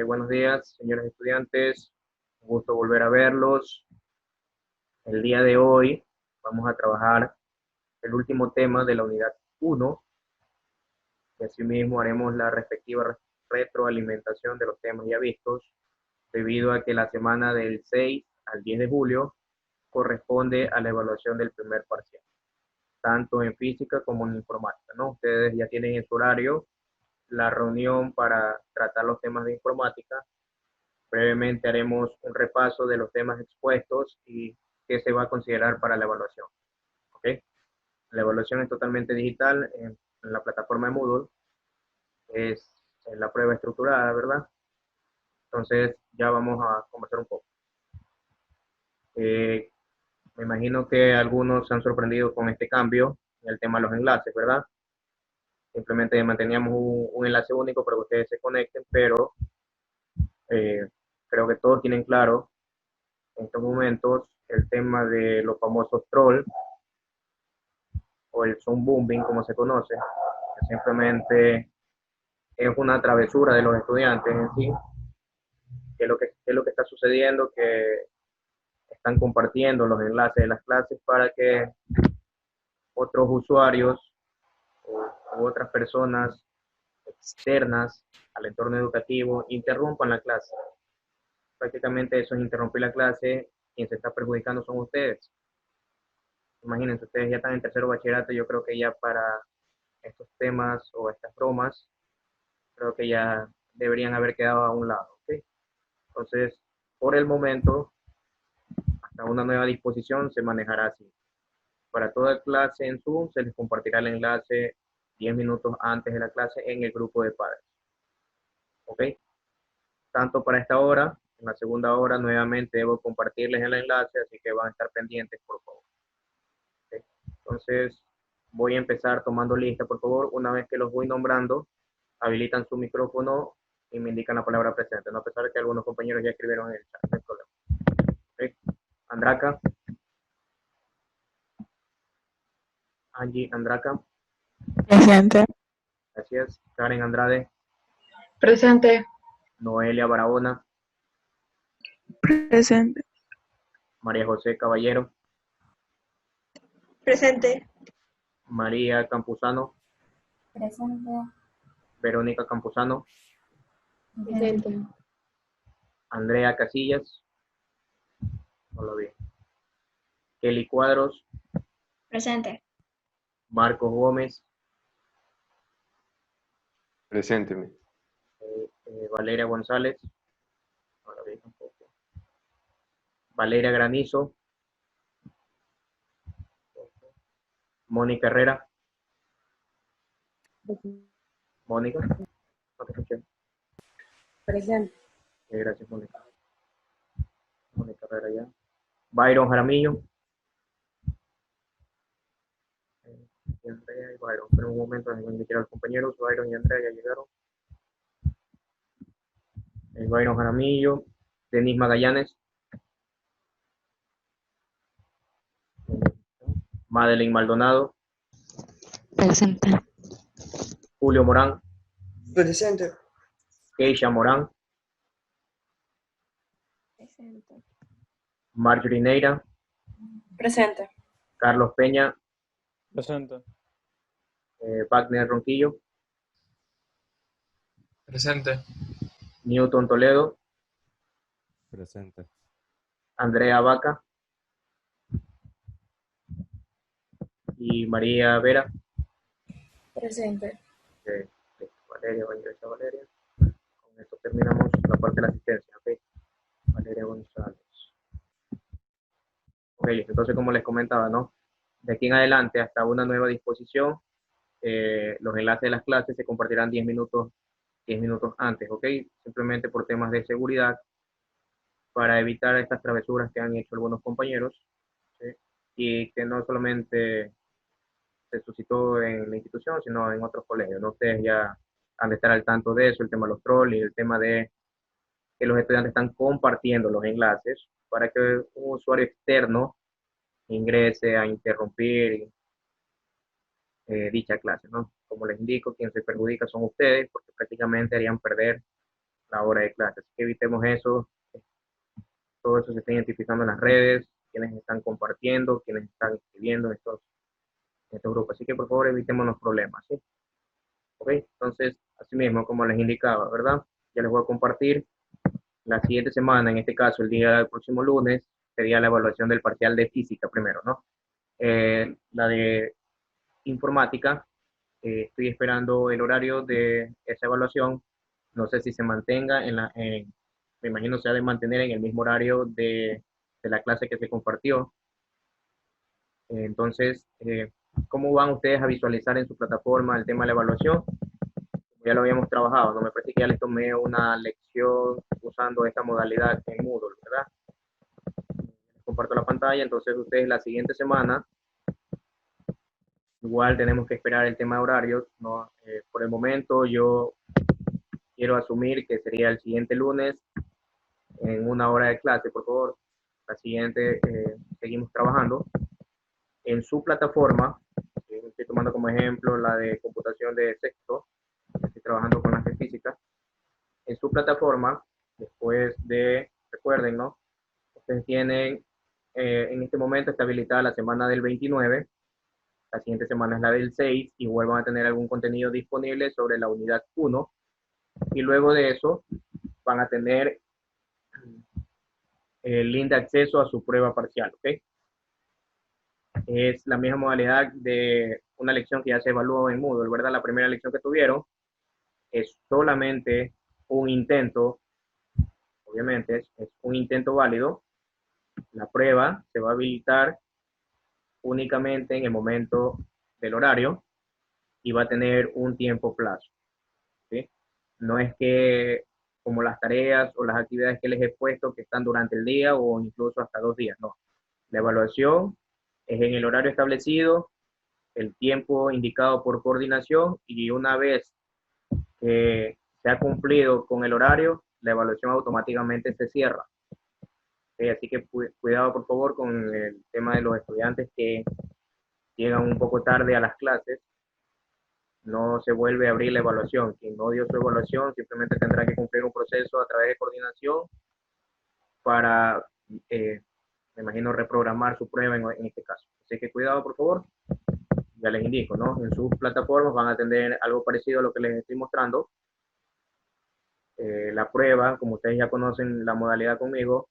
Buenos días, señores estudiantes. Un gusto volver a verlos. El día de hoy vamos a trabajar el último tema de la unidad 1 y asimismo haremos la respectiva retroalimentación de los temas ya vistos, debido a que la semana del 6 al 10 de julio corresponde a la evaluación del primer parcial, tanto en física como en informática, ¿no? Ustedes ya tienen en su horario la reunión para tratar los temas de informática. Brevemente haremos un repaso de los temas expuestos y qué se va a considerar para la evaluación. ¿Ok? La evaluación es totalmente digital en la plataforma de Moodle. Es en la prueba estructurada, ¿verdad? Entonces ya vamos a conversar un poco. Me imagino que algunos se han sorprendido con este cambio en el tema de los enlaces, ¿verdad? Simplemente manteníamos un enlace único para que ustedes se conecten, pero creo que todos tienen claro en estos momentos el tema de los famosos trolls o el sound booming, como se conoce, que simplemente es una travesura de los estudiantes en sí, que es lo que está sucediendo, que están compartiendo los enlaces de las clases para que otros usuarios u otras personas externas al entorno educativo interrumpan la clase. Prácticamente eso es interrumpir la clase, quien se está perjudicando son ustedes. Imagínense, ustedes ya están en tercero bachillerato, yo creo que ya para estos temas o estas bromas, creo que ya deberían haber quedado a un lado, ¿ok? Entonces, por el momento, hasta una nueva disposición se manejará así. Para toda clase en Zoom se les compartirá el enlace 10 minutos antes de la clase en el grupo de padres, ¿ok? Tanto para esta hora, en la segunda hora nuevamente debo compartirles el enlace, así que van a estar pendientes, por favor. ¿Ok? Entonces, voy a empezar tomando lista, por favor. Una vez que los voy nombrando, habilitan su micrófono y me indican la palabra presente, ¿no? A pesar de que algunos compañeros ya escribieron en el chat, no hay problema. ¿Okay? Andraka. Angie Andraka. Presente. Gracias. Karen Andrade. Presente. Noelia Barahona. Presente. María José Caballero. Presente. María Campuzano. Presente. Verónica Campuzano. Presente. Andrea Casillas. No lo vi. Kelly Cuadros. Presente. Marcos Gómez. Presénteme. Valeria González. No lo vi tampoco. Valeria Granizo. Mónica Herrera. Mónica. No te escuché. Presente. Gracias, Mónica. Mónica Herrera ya. Byron Jaramillo. Y Andrea y Byron. Pero un momento, déjenme indicar a los compañeros. Byron y Andrea ya llegaron. Byron Jaramillo. Denis Magallanes. Madeline Maldonado. Presente. Julio Morán. Presente. Keisha Morán. Presente. Marjorie Neira. Presente. Carlos Peña. Presente. Wagner Ronquillo. Presente. Newton Toledo. Presente. Andrea Vaca. Y María Vera. Presente. Valeria, va a ingresar Valeria. Con esto terminamos la parte de la asistencia. ¿Ok? Valeria González. Ok, entonces como les comentaba, ¿no? De aquí en adelante hasta una nueva disposición, los enlaces de las clases se compartirán 10 minutos antes, ¿ok? Simplemente por temas de seguridad, para evitar estas travesuras que han hecho algunos compañeros, ¿sí? Y que no solamente se suscitó en la institución, sino en otros colegios, ¿no? Ustedes ya han de estar al tanto de eso, el tema de los trolls y el tema de que los estudiantes están compartiendo los enlaces para que un usuario externo ingrese a interrumpir dicha clase, ¿no? Como les indico, quien se perjudica son ustedes, porque prácticamente harían perder la hora de clase. Así que evitemos eso. Todo eso se está identificando en las redes, quienes están compartiendo, quienes están escribiendo en estos grupos. Así que por favor evitemos los problemas, ¿sí? Ok, entonces, así mismo, como les indicaba, ¿verdad? Ya les voy a compartir la siguiente semana, en este caso, el día del próximo lunes, sería la evaluación del parcial de física primero, ¿no? La de informática, estoy esperando el horario de esa evaluación. No sé si se mantenga me imagino se ha de mantener en el mismo horario de la clase que se compartió. Entonces, ¿cómo van ustedes a visualizar en su plataforma el tema de la evaluación? Ya lo habíamos trabajado, ¿no? Me parece que ya les tomé una lección usando esta modalidad en Moodle, ¿verdad? Les comparto la pantalla, entonces ustedes la siguiente semana, igual tenemos que esperar el tema de horarios, ¿no? Por el momento yo quiero asumir que sería el siguiente lunes en una hora de clase, por favor. La siguiente seguimos trabajando. En su plataforma, estoy tomando como ejemplo la de computación de sexto, estoy trabajando con las de física. En su plataforma, después de, recuerden, ¿no? Ustedes tienen, en este momento está habilitada la semana del 29, la siguiente semana es la del 6, igual van a tener algún contenido disponible sobre la unidad 1, y luego de eso van a tener el link de acceso a su prueba parcial, ¿ok? Es la misma modalidad de una lección que ya se evaluó en Moodle, ¿verdad? La primera lección que tuvieron es solamente un intento, obviamente es un intento válido. La prueba se va a habilitar únicamente en el momento del horario y va a tener un tiempo plazo, ¿sí? No es que como las tareas o las actividades que les he puesto que están durante el día o incluso hasta 2 días, no. La evaluación es en el horario establecido, el tiempo indicado por coordinación, y una vez que se ha cumplido con el horario, la evaluación automáticamente se cierra. Así que cuidado por favor con el tema de los estudiantes que llegan un poco tarde a las clases. No se vuelve a abrir la evaluación. Quien no dio su evaluación simplemente tendrá que cumplir un proceso a través de coordinación para, me imagino, reprogramar su prueba en este caso. Así que cuidado por favor. Ya les indico, ¿no? En sus plataformas van a tener algo parecido a lo que les estoy mostrando. La prueba, como ustedes ya conocen la modalidad conmigo,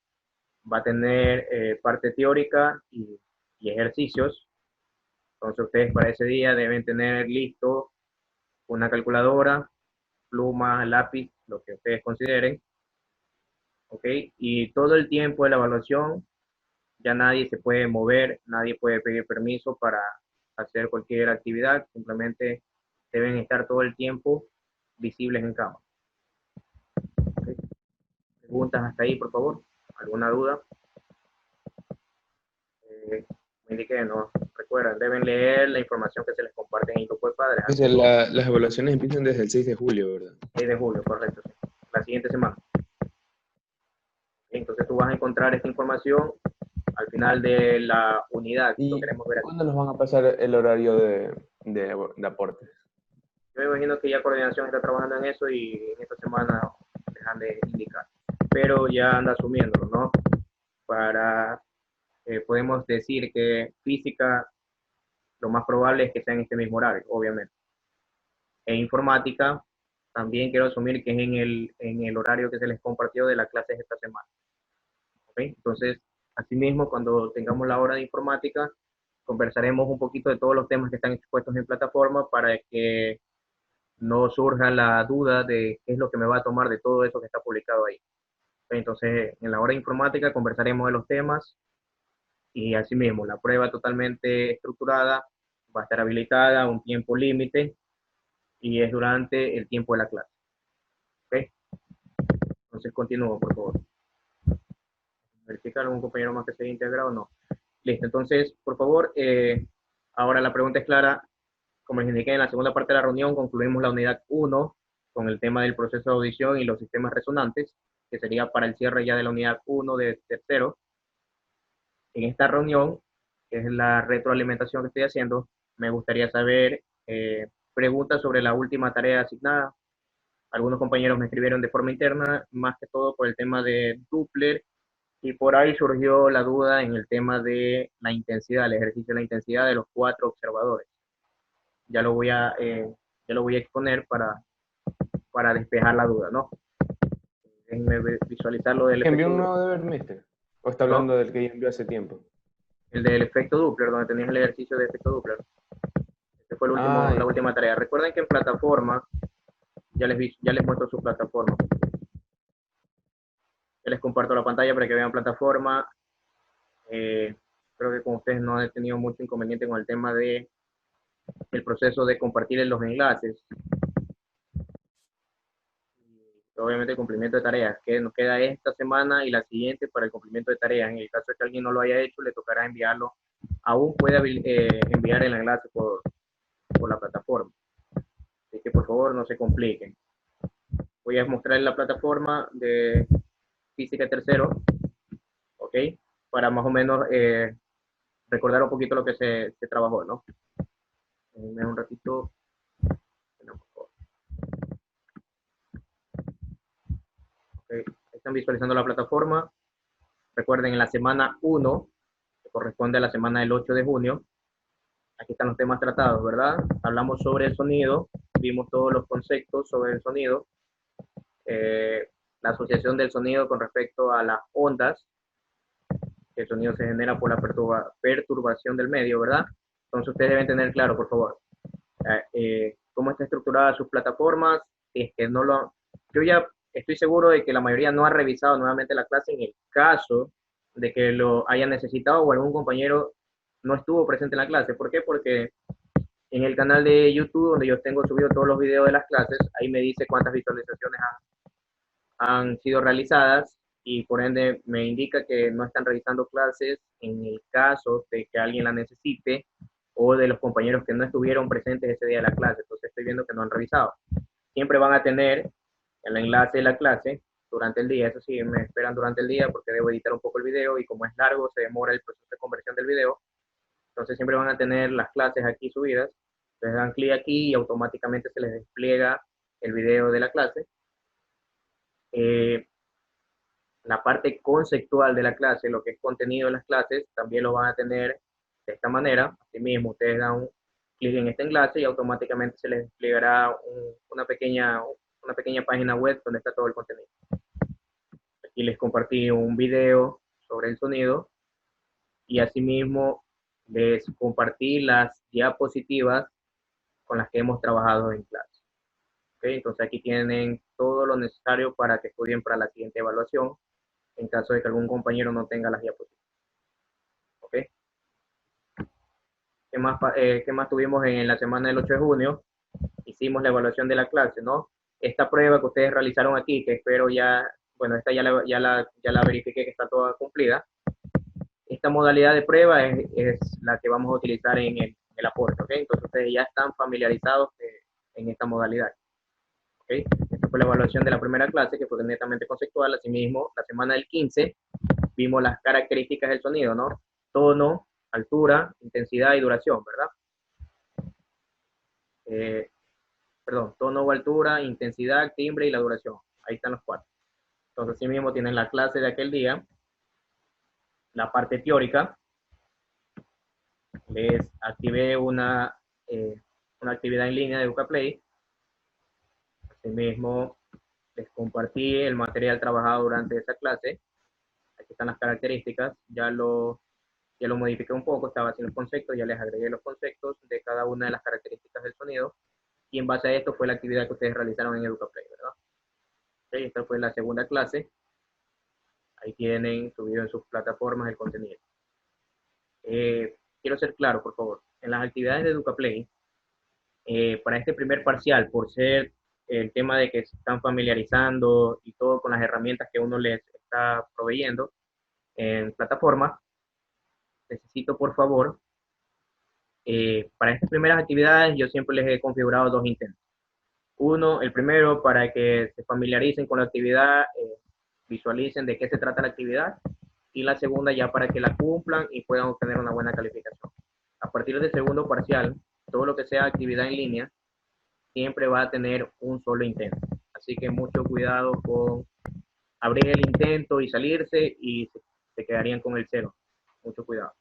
va a tener parte teórica y ejercicios. Entonces ustedes para ese día deben tener listo una calculadora, pluma, lápiz, lo que ustedes consideren. ¿Ok? Y todo el tiempo de la evaluación ya nadie se puede mover, nadie puede pedir permiso para hacer cualquier actividad, simplemente deben estar todo el tiempo visibles en cámara. ¿Okay? ¿Preguntas hasta ahí, por favor? ¿Alguna duda? Me indiquen, ¿no? Recuerden, deben leer la información que se les comparte en el grupo de padres. Las evaluaciones empiezan desde el 6 de julio, ¿verdad? 6 de julio, correcto. Sí. La siguiente semana. Entonces tú vas a encontrar esta información al final de la unidad. ¿Y lo queremos ver aquí. cuándo nos van a pasar el horario de aportes? Yo me imagino que ya coordinación está trabajando en eso y en esta semana les han de indicar. Pero ya anda asumiéndolo, ¿no? Podemos decir que física, lo más probable es que sea en este mismo horario, obviamente. E informática, también quiero asumir que es en el horario que se les compartió de las clases esta semana. ¿Ok? Entonces, asimismo, cuando tengamos la hora de informática, conversaremos un poquito de todos los temas que están expuestos en plataforma para que no surja la duda de qué es lo que me va a tomar de todo eso que está publicado ahí. Entonces, en la hora de informática conversaremos de los temas y asimismo, la prueba totalmente estructurada va a estar habilitada a un tiempo límite y es durante el tiempo de la clase. ¿Ok? Entonces, continúo, por favor. Verificar algún compañero más que se haya integrado o no. Listo, entonces, por favor, ahora la pregunta es clara. Como les indiqué en la segunda parte de la reunión, concluimos la unidad 1 con el tema del proceso de audición y los sistemas resonantes, que sería para el cierre ya de la unidad 1 de tercero. En esta reunión, que es la retroalimentación que estoy haciendo, me gustaría saber preguntas sobre la última tarea asignada. Algunos compañeros me escribieron de forma interna, más que todo por el tema de Doppler, y por ahí surgió la duda en el tema de la intensidad, el ejercicio de la intensidad de los 4 observadores. Ya lo voy a, ya lo voy a exponer para despejar la duda, ¿no? Déjenme visualizar lo del ¿Que envió efecto un nuevo Doppler. deber, mister? ¿O está hablando del que ya envió hace tiempo? El del efecto Doppler, donde tenías el ejercicio de efecto Doppler. Este fue el último, la última tarea. Recuerden que en plataforma, ya les muestro su plataforma. Ya les comparto la pantalla para que vean plataforma. Creo que con ustedes no han tenido mucho inconveniente con el tema de el proceso de compartir los enlaces. Obviamente el cumplimiento de tareas, que nos queda esta semana y la siguiente para el cumplimiento de tareas. En el caso de que alguien no lo haya hecho, le tocará enviarlo. Aún puede enviar el enlace por la plataforma. Así que por favor no se compliquen. Voy a mostrar la plataforma de física tercero, ¿ok? Para más o menos recordar un poquito lo que se trabajó, ¿no? Denme un ratito. No, por favor. Okay. Están visualizando la plataforma. Recuerden, en la semana 1, que corresponde a la semana del 8 de junio, aquí están los temas tratados, ¿verdad? Hablamos sobre el sonido, vimos todos los conceptos sobre el sonido, la asociación del sonido con respecto a las ondas, que el sonido se genera por la perturbación del medio, ¿verdad? Entonces ustedes deben tener claro, por favor, cómo está estructurada sus plataformas. Si es que no lo... Yo ya estoy seguro de que la mayoría no ha revisado nuevamente la clase en el caso de que lo hayan necesitado o algún compañero no estuvo presente en la clase. ¿Por qué? Porque en el canal de YouTube, donde yo tengo subido todos los videos de las clases, ahí me dice cuántas visualizaciones han sido realizadas y por ende me indica que no están realizando clases en el caso de que alguien la necesite o de los compañeros que no estuvieron presentes ese día de la clase. Entonces estoy viendo que no han revisado. Siempre van a tener el enlace de la clase durante el día. Eso sí, me esperan durante el día porque debo editar un poco el video y como es largo, se demora el proceso de conversión del video. Entonces siempre van a tener las clases aquí subidas. Les dan clic aquí y automáticamente se les despliega el video de la clase. La parte conceptual de la clase, lo que es contenido de las clases, también lo van a tener de esta manera. Asimismo, ustedes dan un clic en este enlace y automáticamente se les desplegará una pequeña página web donde está todo el contenido. Aquí les compartí un video sobre el sonido y asimismo les compartí las diapositivas con las que hemos trabajado en clase. ¿Okay? Entonces aquí tienen todo lo necesario para que estudien para la siguiente evaluación en caso de que algún compañero no tenga las diapositivas. ¿Ok? ¿Qué más tuvimos en la semana del 8 de junio? Hicimos la evaluación de la clase, ¿no? Esta prueba que ustedes realizaron aquí, que espero ya, bueno, esta ya la verifiqué que está toda cumplida. Esta modalidad de prueba es la que vamos a utilizar en el aporte, ¿ok? Entonces ustedes ya están familiarizados en esta modalidad. ¿Okay? Esta fue la evaluación de la primera clase, que fue netamente conceptual. Asimismo, la semana del 15 vimos las características del sonido, ¿no? Tono, altura, intensidad y duración, ¿verdad? Tono, altura, intensidad, timbre y la duración. Ahí están los 4. Entonces, asimismo, tienen la clase de aquel día, la parte teórica. Les activé una actividad en línea de EducaPlay. Asimismo, les compartí el material trabajado durante esa clase. Aquí están las características. Ya lo modifiqué un poco, estaba haciendo los conceptos, ya les agregué los conceptos de cada una de las características del sonido. Y en base a esto fue la actividad que ustedes realizaron en EducaPlay, ¿verdad? Okay, esta fue la segunda clase. Ahí tienen subido en sus plataformas el contenido. Quiero ser claro, por favor. En las actividades de EducaPlay, para este primer parcial, por ser el tema de que se están familiarizando y todo con las herramientas que uno les está proveyendo en plataforma, necesito, por favor, para estas primeras actividades yo siempre les he configurado 2 intentos. Uno, el primero, para que se familiaricen con la actividad, visualicen de qué se trata la actividad, y la segunda ya para que la cumplan y puedan obtener una buena calificación. A partir del segundo parcial, todo lo que sea actividad en línea, siempre va a tener un solo intento. así que mucho cuidado con abrir el intento y salirse y se quedarían con el cero. Mucho cuidado.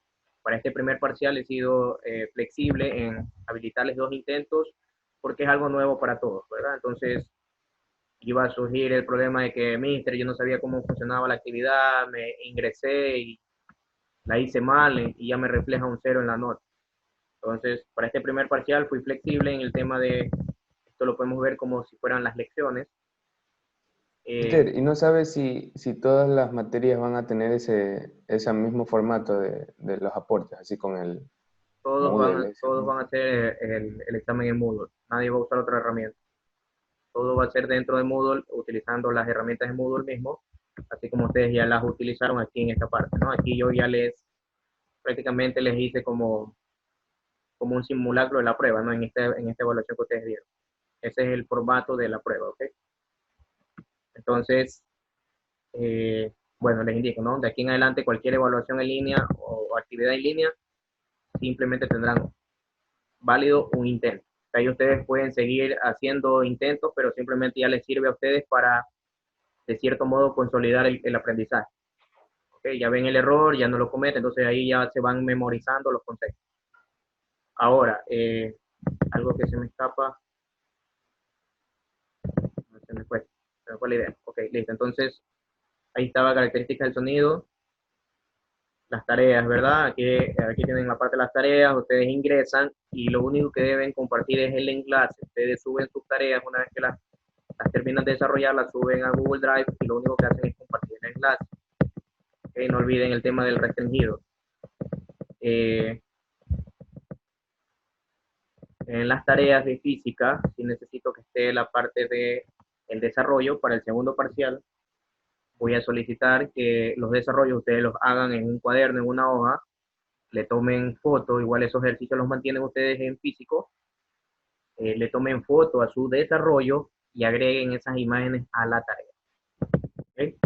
Para este primer parcial he sido flexible en habilitarles 2 intentos porque es algo nuevo para todos, ¿verdad? Entonces iba a surgir el problema de que, mister, yo no sabía cómo funcionaba la actividad, me ingresé y la hice mal y ya me refleja un cero en la nota. Entonces, para este primer parcial fui flexible en el tema de, esto lo podemos ver como si fueran las lecciones. Mister, ¿y no sabes si todas las materias van a tener ese mismo formato de los aportes, así con el Moodle ese? Todos van a hacer el examen en Moodle. Nadie va a usar otra herramienta. Todo va a ser dentro de Moodle, utilizando las herramientas de Moodle mismo, así como ustedes ya las utilizaron aquí en esta parte, ¿no? Aquí yo ya prácticamente les hice como un simulacro de la prueba, ¿no? En esta evaluación que ustedes dieron. Ese es el formato de la prueba, ¿ok? Entonces, bueno, les indico, ¿no? De aquí en adelante, cualquier evaluación en línea o actividad en línea, simplemente tendrán válido un intento. Ahí ustedes pueden seguir haciendo intentos, pero simplemente ya les sirve a ustedes para, de cierto modo, consolidar el aprendizaje. ¿Okay? Ya ven el error, ya no lo cometen, entonces ahí ya se van memorizando los conceptos. Ahora, algo que se me escapa, se me fue la idea. Ok, listo. Entonces, ahí estaba características del sonido, las tareas, ¿verdad? Aquí tienen la parte de las tareas, ustedes ingresan y lo único que deben compartir es el enlace. Ustedes suben sus tareas una vez que las terminan de desarrollar, las suben a Google Drive y lo único que hacen es compartir el enlace. Okay, no olviden el tema del restringido. En las tareas de física, sí necesito que esté la parte de el desarrollo para el segundo parcial. Voy a solicitar que los desarrollos ustedes los hagan en un cuaderno, en una hoja, le tomen foto, igual esos ejercicios los mantienen ustedes en físico, le tomen foto a su desarrollo y agreguen esas imágenes a la tarea. ¿Okay?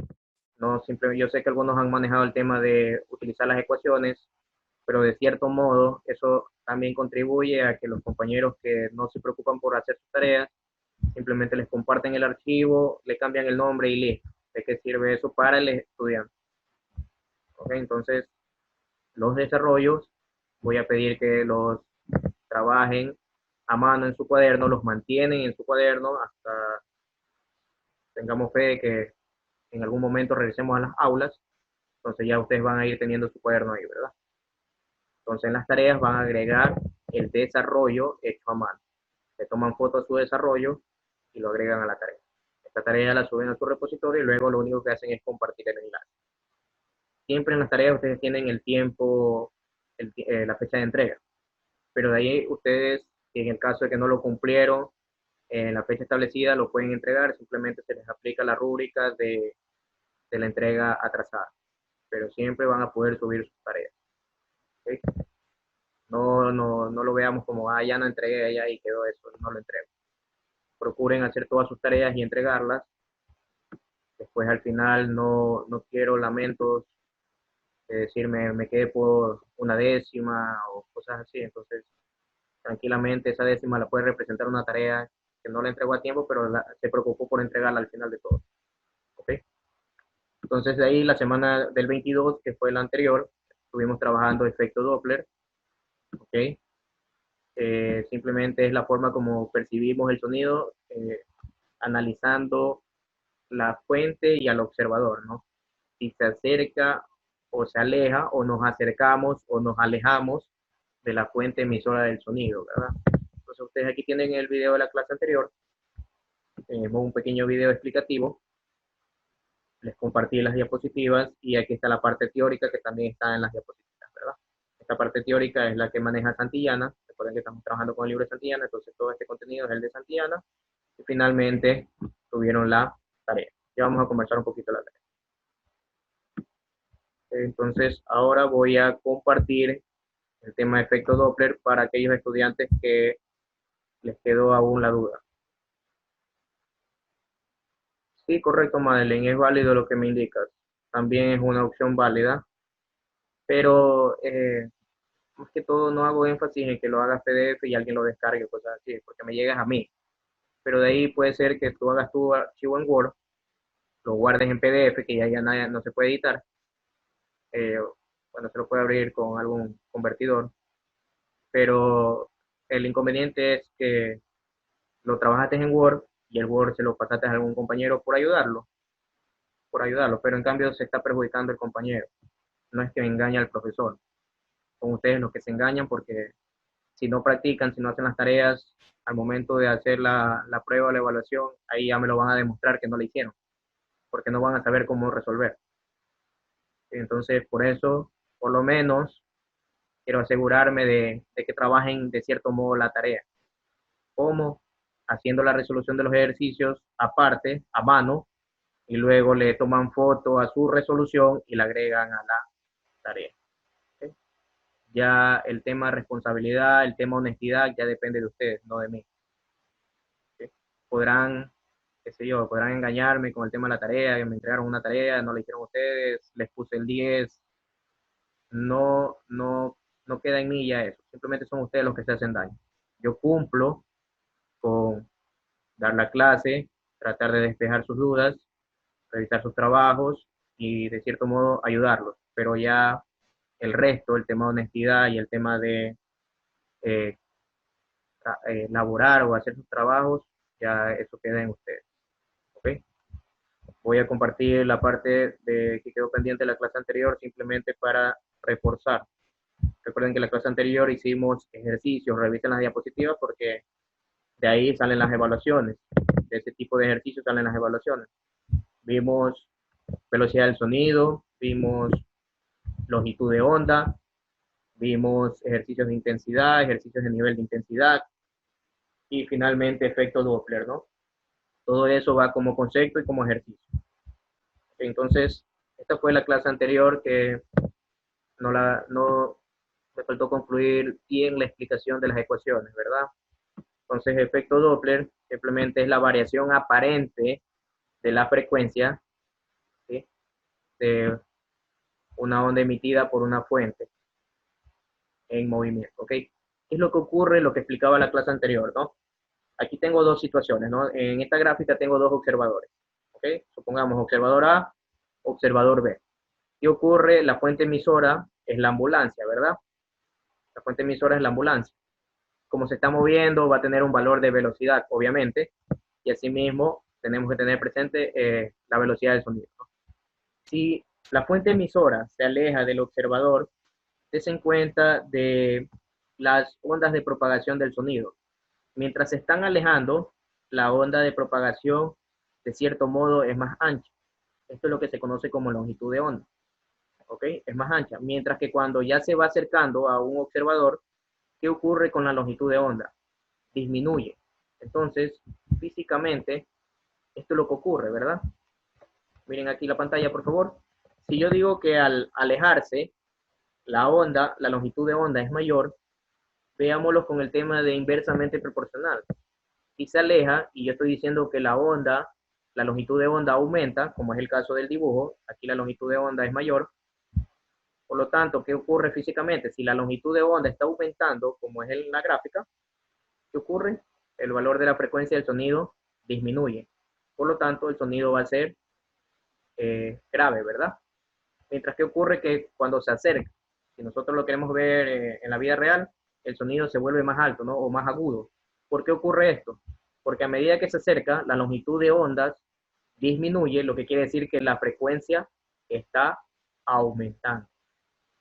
No, simplemente, yo sé que algunos han manejado el tema de utilizar las ecuaciones, pero de cierto modo eso también contribuye a que los compañeros que no se preocupan por hacer sus tareas, simplemente les comparten el archivo, le cambian el nombre y listo. ¿De qué sirve eso para el estudiante? ¿Okay? Entonces, los desarrollos, voy a pedir que los trabajen a mano en su cuaderno, los mantienen en su cuaderno hasta tengamos fe de que en algún momento regresemos a las aulas, entonces ya ustedes van a ir teniendo su cuaderno ahí, ¿verdad? Entonces en las tareas van a agregar el desarrollo hecho a mano. Le toman foto a su desarrollo y lo agregan a la tarea. Esta tarea la suben a su repositorio y luego lo único que hacen es compartir el enlace. Siempre en las tareas ustedes tienen el tiempo, la fecha de entrega, pero de ahí ustedes, en el caso de que no lo cumplieron en la fecha establecida, lo pueden entregar, simplemente se les aplica la rúbrica de la entrega atrasada, pero siempre van a poder subir sus tareas. ¿Okay? No lo veamos como, ya no entregué, ya ahí quedó eso, no lo entrego. Procuren hacer todas sus tareas y entregarlas. Después al final no quiero lamentos, decirme me quedé por una décima o cosas así, entonces tranquilamente esa décima la puede representar una tarea que no la entregó a tiempo, pero se preocupó por entregarla al final de todo. ¿Okay? Entonces de ahí la semana del 22, que fue la anterior, estuvimos trabajando efecto Doppler. ¿Okay? Simplemente es la forma como percibimos el sonido, analizando la fuente y al observador, ¿no? Si se acerca o se aleja, o nos acercamos o nos alejamos de la fuente emisora del sonido, ¿verdad? Entonces ustedes aquí tienen el video de la clase anterior, tenemos un pequeño video explicativo, les compartí las diapositivas y aquí está la parte teórica que también está en las diapositivas, ¿verdad? Esta parte teórica es la que maneja Santillana, recuerden que estamos trabajando con el libro de Santillana, entonces todo este contenido es el de Santillana, y finalmente tuvieron la tarea. Ya vamos a conversar un poquito de la tarea. Entonces ahora voy a compartir el tema de efecto Doppler para aquellos estudiantes que les quedó aún la duda. Sí, correcto, Madeleine, es válido lo que me indicas. También es una opción válida, pero más que todo no hago énfasis en que lo haga PDF y alguien lo descargue, cosas así, porque me llegas a mí. pero de ahí puede ser que tú hagas tu archivo en Word, lo guardes en PDF, que ya no se puede editar. Bueno, se lo puede abrir con algún convertidor, pero el inconveniente es que lo trabajaste en Word y el Word se lo pasaste a algún compañero por ayudarlo, pero en cambio se está perjudicando el compañero. No es que engaña al profesor, son ustedes los que se engañan, porque si no practican, si no hacen las tareas, al momento de hacer la prueba o la evaluación, ahí ya me lo van a demostrar que no la hicieron, porque no van a saber cómo resolver. Entonces, por eso, por lo menos, quiero asegurarme de que trabajen de cierto modo la tarea. ¿Cómo? Haciendo la resolución de los ejercicios aparte, a mano, y luego le toman foto a su resolución y la agregan a la tarea. ¿Okay? Ya el tema responsabilidad, el tema honestidad, ya depende de ustedes, no de mí. ¿Okay? Podrán, qué sé yo, podrán engañarme con el tema de la tarea, que me entregaron una tarea, no la hicieron ustedes, les puse el 10. No queda en mí ya eso. Simplemente son ustedes los que se hacen daño. Yo cumplo con dar la clase, tratar de despejar sus dudas, revisar sus trabajos y de cierto modo ayudarlos. Pero ya el resto, el tema de honestidad y el tema de elaborar o hacer sus trabajos, ya eso queda en ustedes. ¿Okay? Voy a compartir la parte que quedó pendiente de la clase anterior simplemente para reforzar. Recuerden que en la clase anterior hicimos ejercicios, revisen las diapositivas porque de ahí salen las evaluaciones. De ese tipo de ejercicios salen las evaluaciones. Vimos velocidad del sonido, vimos longitud de onda, vimos ejercicios de intensidad, ejercicios de nivel de intensidad y finalmente efecto Doppler, ¿no? Todo eso va como concepto y como ejercicio. Entonces, esta fue la clase anterior que no me faltó concluir bien la explicación de las ecuaciones, ¿verdad? Entonces, efecto Doppler simplemente es la variación aparente de la frecuencia, ¿sí?, de una onda emitida por una fuente en movimiento, ¿ok? ¿Qué es lo que ocurre? Lo que explicaba la clase anterior, ¿no? Aquí tengo dos situaciones, ¿no? En esta gráfica tengo dos observadores, ¿ok? Supongamos observador A, observador B. ¿Qué ocurre? La fuente emisora es la ambulancia, ¿verdad? La fuente emisora es la ambulancia. Como se está moviendo, va a tener un valor de velocidad, obviamente, y asimismo tenemos que tener presente la velocidad del sonido, ¿no? Si la fuente emisora se aleja del observador, des en cuenta de las ondas de propagación del sonido. Mientras se están alejando, la onda de propagación, de cierto modo, es más ancha. Esto es lo que se conoce como longitud de onda. ¿Ok? Es más ancha. Mientras que cuando ya se va acercando a un observador, ¿qué ocurre con la longitud de onda? Disminuye. Entonces, físicamente, esto es lo que ocurre, ¿verdad? Miren aquí la pantalla, por favor. Si yo digo que al alejarse, la longitud de onda es mayor, veámoslo con el tema de inversamente proporcional. Si se aleja y yo estoy diciendo que la longitud de onda aumenta, como es el caso del dibujo, aquí la longitud de onda es mayor. Por lo tanto, ¿qué ocurre físicamente? Si la longitud de onda está aumentando, como es en la gráfica, ¿qué ocurre? El valor de la frecuencia del sonido disminuye. Por lo tanto, el sonido va a ser grave, ¿verdad? Mientras que ocurre que cuando se acerca, si nosotros lo queremos ver en la vida real, el sonido se vuelve más alto, ¿no? O más agudo. ¿Por qué ocurre esto? Porque a medida que se acerca, la longitud de ondas disminuye, lo que quiere decir que la frecuencia está aumentando.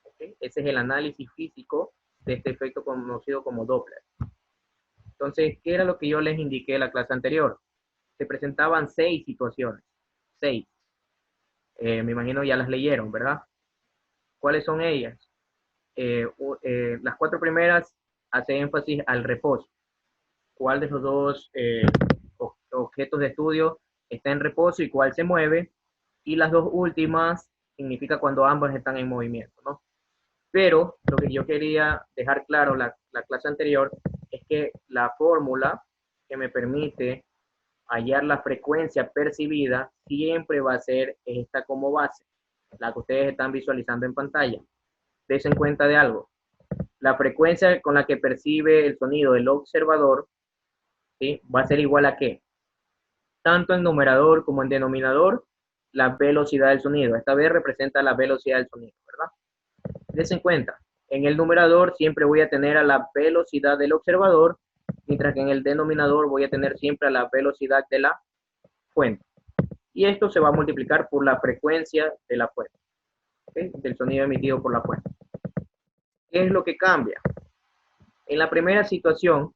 ¿Okay? Ese es el análisis físico de este efecto conocido como Doppler. Entonces, ¿qué era lo que yo les indiqué en la clase anterior? Se presentaban 6 situaciones. 6. Me imagino ya las leyeron, ¿verdad? ¿Cuáles son ellas? Las 4 primeras hacen énfasis al reposo. ¿Cuál de los dos objetos de estudio está en reposo y cuál se mueve? Y las 2 últimas significa cuando ambas están en movimiento, ¿no? Pero lo que yo quería dejar claro la clase anterior es que la fórmula que me permite hallar la frecuencia percibida siempre va a ser esta como base, la que ustedes están visualizando en pantalla. Des en cuenta de algo. La frecuencia con la que percibe el sonido el observador ¿sí? Va a ser igual a ¿qué? Tanto en numerador como en denominador, la velocidad del sonido. Esta vez representa la velocidad del sonido, ¿verdad? Dense en cuenta, en el numerador siempre voy a tener a la velocidad del observador, mientras que en el denominador voy a tener siempre a la velocidad de la fuente. Y esto se va a multiplicar por la frecuencia de la fuente, ¿okay? Del sonido emitido por la fuente. ¿Qué es lo que cambia? En la primera situación,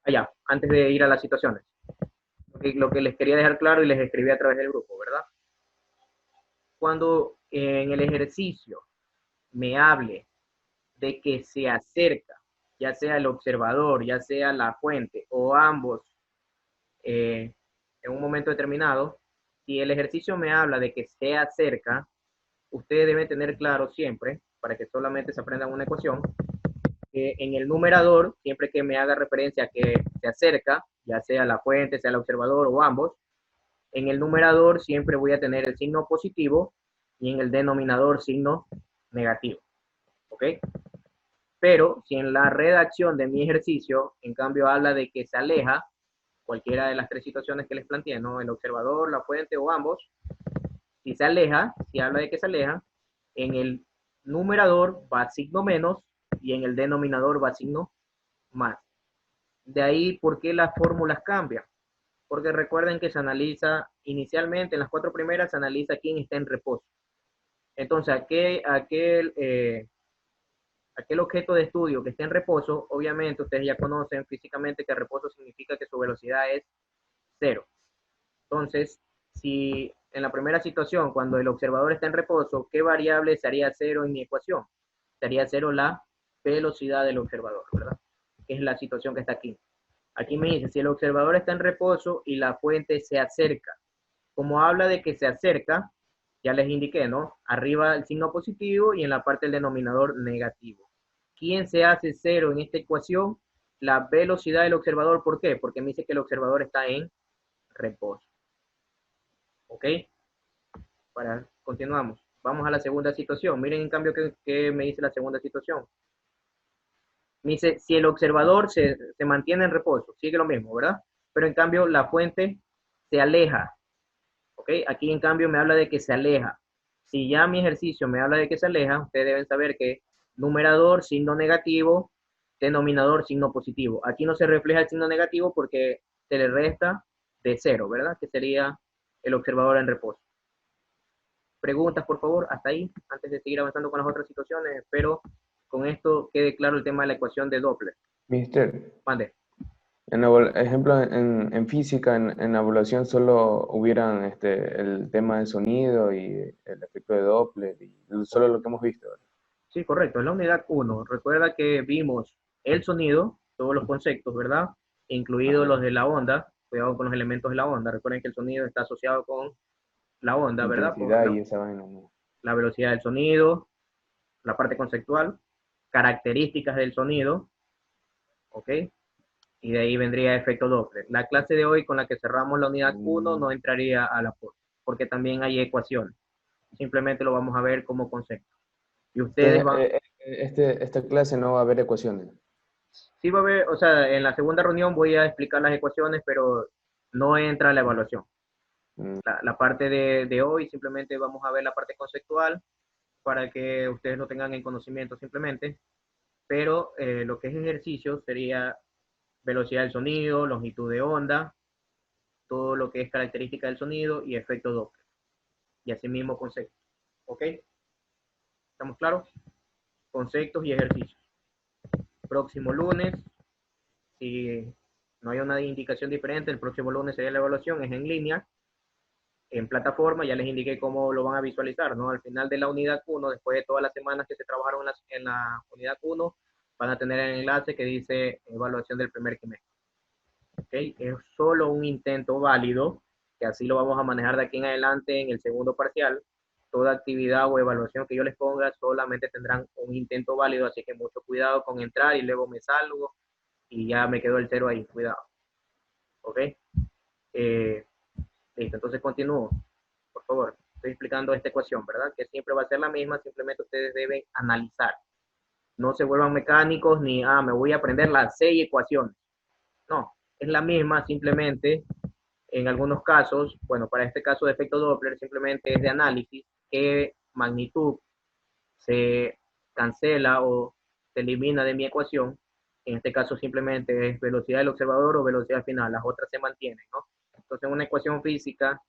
allá, antes de ir a las situaciones, lo que les quería dejar claro y les escribí a través del grupo, ¿verdad? Cuando en el ejercicio me hable de que se acerca, ya sea el observador, ya sea la fuente o ambos en un momento determinado, si el ejercicio me habla de que se acerca, ustedes deben tener claro siempre, para que solamente se aprendan una ecuación, que en el numerador, siempre que me haga referencia a que se acerca, ya sea la fuente, sea el observador o ambos, en el numerador siempre voy a tener el signo positivo y en el denominador signo negativo. ¿Ok? Pero si en la redacción de mi ejercicio, en cambio, habla de que se aleja, cualquiera de las tres situaciones que les planteé, ¿no? El observador, la fuente o ambos, si se aleja, si habla de que se aleja, en el numerador va signo menos y en el denominador va signo más. De ahí, ¿por qué las fórmulas cambian? Porque recuerden que se analiza inicialmente, en las cuatro primeras, se analiza quién está en reposo. Entonces, aquel objeto de estudio que esté en reposo, obviamente ustedes ya conocen físicamente que reposo significa que su velocidad es 0. Entonces, si en la primera situación, cuando el observador está en reposo, ¿qué variable sería 0 en mi ecuación? Sería 0 la velocidad del observador, ¿verdad? Que es la situación que está aquí. Aquí me dice, si el observador está en reposo y la fuente se acerca. Como habla de que se acerca, ya les indiqué, ¿no? Arriba el signo positivo y en la parte del denominador negativo. ¿Quién se hace 0 en esta ecuación? La velocidad del observador. ¿Por qué? Porque me dice que el observador está en reposo. ¿Ok? Continuamos. Vamos a la segunda situación. Miren en cambio qué me dice la segunda situación. Me dice, si el observador se mantiene en reposo, sigue lo mismo, ¿verdad? Pero en cambio la fuente se aleja. ¿Ok? Aquí en cambio me habla de que se aleja. Si ya mi ejercicio me habla de que se aleja, ustedes deben saber que numerador, signo negativo, denominador, signo positivo. Aquí no se refleja el signo negativo porque se le resta de 0, ¿verdad? Que sería el observador en reposo. Preguntas, por favor, hasta ahí, antes de seguir avanzando con las otras situaciones. Espero con esto quede claro el tema de la ecuación de Doppler. Mister, Mande. ejemplo, en física, en la evaluación solo hubieran el tema del sonido y el efecto de Doppler, y solo lo que hemos visto, ¿verdad? Sí, correcto, en la unidad 1. Recuerda que vimos el sonido, todos los conceptos, ¿verdad? Incluidos los de la onda. Cuidado con los elementos de la onda. Recuerden que el sonido está asociado con la onda, ¿verdad? Intensidad Con y esa vaina, ¿no? la velocidad del sonido, la parte conceptual, características del sonido, ¿ok? Y de ahí vendría efecto Doppler. La clase de hoy con la que cerramos la unidad 1 no entraría a la aporte, porque también hay ecuaciones. Simplemente lo vamos a ver como concepto. Y ustedes van... Esta clase no va a haber ecuaciones. Sí va a haber, o sea, en la segunda reunión voy a explicar las ecuaciones, pero no entra la evaluación. La parte de hoy simplemente vamos a ver la parte conceptual para que ustedes lo tengan en conocimiento simplemente, pero lo que es ejercicio sería velocidad del sonido, longitud de onda, todo lo que es característica del sonido y efecto Doppler. Y así mismo conceptos. ¿Ok? ¿Estamos claros? Conceptos y ejercicios. Próximo lunes, si no hay una indicación diferente, el próximo lunes sería la evaluación, es en línea, en plataforma, ya les indiqué cómo lo van a visualizar, ¿no? Al final de la unidad 1, después de todas las semanas que se trabajaron en la unidad 1, van a tener el enlace que dice evaluación del primer trimestre. ¿Ok? Es solo un intento válido, que así lo vamos a manejar de aquí en adelante en el segundo parcial. Toda actividad o evaluación que yo les ponga solamente tendrán un intento válido, así que mucho cuidado con entrar y luego me salgo y ya me quedó el 0 ahí, cuidado. ¿Ok? Listo, entonces continúo. Por favor, estoy explicando esta ecuación, ¿verdad? Que siempre va a ser la misma, simplemente ustedes deben analizar. No se vuelvan mecánicos ni, me voy a aprender las 6 ecuaciones. No, es la misma, simplemente en algunos casos, bueno, para este caso de efecto Doppler simplemente es de análisis, qué magnitud se cancela o se elimina de mi ecuación. En este caso simplemente es velocidad del observador o velocidad final, las otras se mantienen, ¿no? Entonces en una ecuación física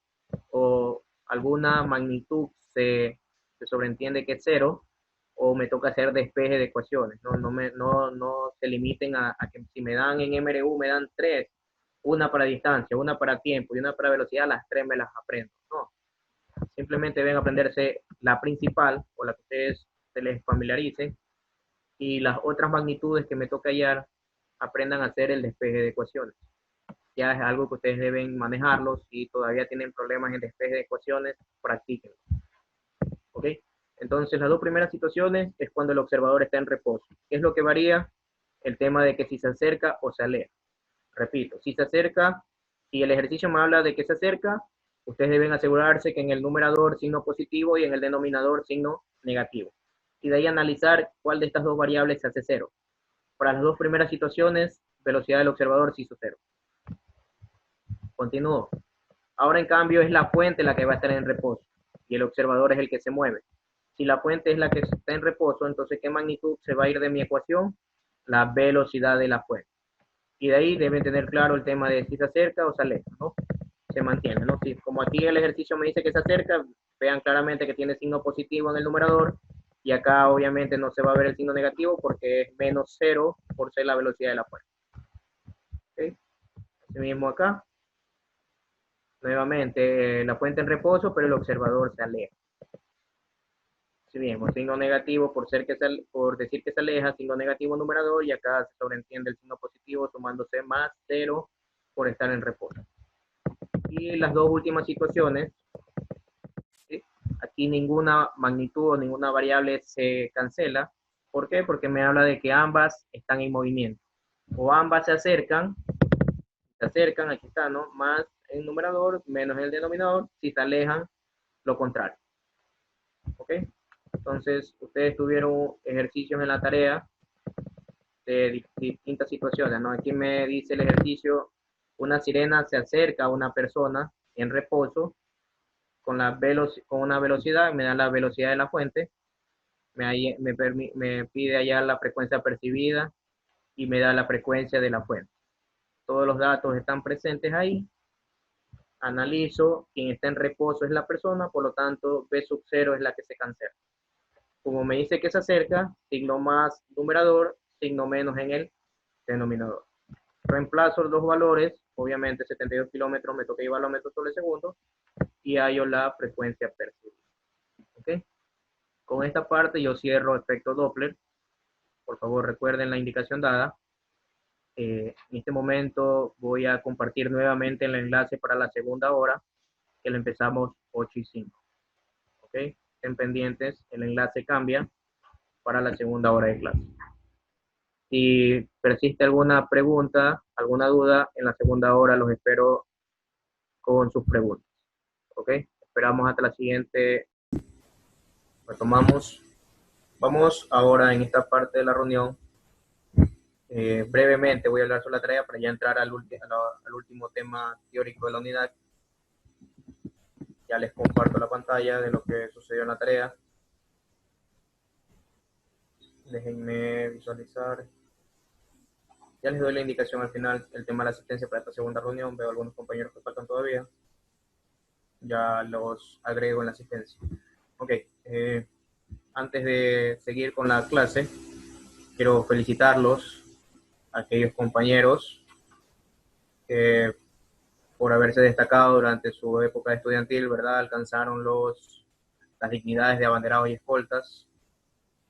o alguna magnitud se sobreentiende que es cero, o me toca hacer despeje de ecuaciones, no se limiten a que si me dan en MRU, me dan tres, una para distancia, una para tiempo y una para velocidad, las tres me las aprendo, no. Simplemente deben aprenderse la principal o la que ustedes se les familiarice, y las otras magnitudes que me toca hallar, aprendan a hacer el despeje de ecuaciones. Ya es algo que ustedes deben manejarlos. Si todavía tienen problemas en despeje de ecuaciones, practiquen. ¿Ok? Entonces, las dos primeras situaciones es cuando el observador está en reposo. ¿Qué es lo que varía? El tema de que si se acerca o se aleja. Repito, si se acerca, si el ejercicio me habla de que se acerca, ustedes deben asegurarse que en el numerador signo positivo y en el denominador signo negativo. Y de ahí analizar cuál de estas dos variables se hace cero. Para las dos primeras situaciones, velocidad del observador se hizo cero. Continúo. Ahora, en cambio, es la fuente la que va a estar en reposo y el observador es el que se mueve. Si la fuente es la que está en reposo, entonces, ¿qué magnitud se va a ir de mi ecuación? La velocidad de la fuente. Y de ahí deben tener claro el tema de si se acerca o se aleja, ¿no? Se mantiene, ¿no? Si, como aquí el ejercicio me dice que se acerca, vean claramente que tiene signo positivo en el numerador, y acá obviamente no se va a ver el signo negativo porque es menos cero por ser la velocidad de la fuente. ¿Okay? Así mismo acá. Nuevamente, la fuente en reposo, pero el observador se aleja. Si bien, signo negativo por decir que se aleja, signo negativo numerador, y acá se sobreentiende el signo positivo sumándose más cero por estar en reposo. Y las dos últimas situaciones, ¿sí? Aquí ninguna magnitud o ninguna variable se cancela. ¿Por qué? Porque me habla de que ambas están en movimiento. O ambas se acercan, aquí está, ¿no? Más el numerador, menos el denominador. Si se alejan, lo contrario. ¿Ok? Entonces, ustedes tuvieron ejercicios en la tarea de distintas situaciones, ¿no? Aquí me dice el ejercicio, una sirena se acerca a una persona en reposo con una velocidad, me da la velocidad de la fuente, me pide hallar la frecuencia percibida y me da la frecuencia de la fuente. Todos los datos están presentes ahí. Analizo, quien está en reposo es la persona, por lo tanto, B sub 0 es la que se cancela. Como me dice que se acerca, signo más numerador, signo menos en el denominador. Reemplazo los dos valores, obviamente 72 kilómetros me toca llevarlo a metros sobre segundo, y hallo la frecuencia percibida. ¿Ok? Con esta parte yo cierro efecto Doppler. Por favor, recuerden la indicación dada. En este momento voy a compartir nuevamente el enlace para la segunda hora, que lo empezamos 8:05. ¿Ok? Estén pendientes, el enlace cambia para la segunda hora de clase. Si persiste alguna pregunta, alguna duda, en la segunda hora los espero con sus preguntas. ¿Ok? Esperamos hasta la siguiente. Retomamos. Vamos ahora en esta parte de la reunión. Brevemente voy a hablar sobre la tarea para ya entrar al último tema teórico de la unidad. Ya les comparto la pantalla de lo que sucedió en la tarea. Déjenme visualizar. Ya les doy la indicación al final, el tema de la asistencia para esta segunda reunión. Veo algunos compañeros que faltan todavía. Ya los agrego en la asistencia. Ok. Antes de seguir con la clase, quiero felicitarlos a aquellos compañeros que por haberse destacado durante su época estudiantil, ¿verdad? Alcanzaron las dignidades de abanderados y escoltas.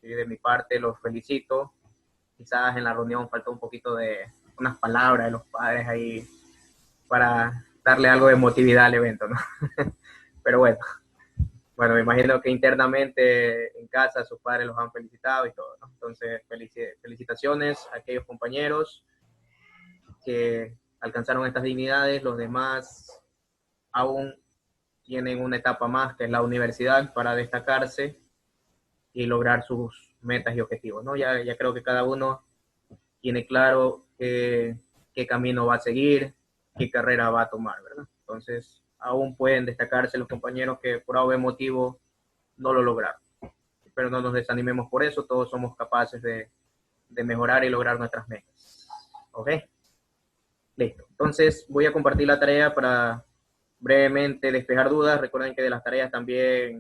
Y de mi parte los felicito. Quizás en la reunión faltó un poquito de unas palabras de los padres ahí para darle algo de emotividad al evento, ¿no? Pero bueno, me imagino que internamente en casa sus padres los han felicitado y todo, ¿no? Entonces, felicitaciones a aquellos compañeros que alcanzaron estas dignidades. Los demás aún tienen una etapa más, que es la universidad, para destacarse y lograr sus metas y objetivos, ¿no? Ya creo que cada uno tiene claro qué qué camino va a seguir, qué carrera va a tomar, ¿verdad? Entonces, aún pueden destacarse los compañeros que por algún motivo no lo lograron. Pero no nos desanimemos por eso, todos somos capaces de mejorar y lograr nuestras metas. ¿Ok? Listo. Entonces, voy a compartir la tarea para brevemente despejar dudas. Recuerden que de las tareas también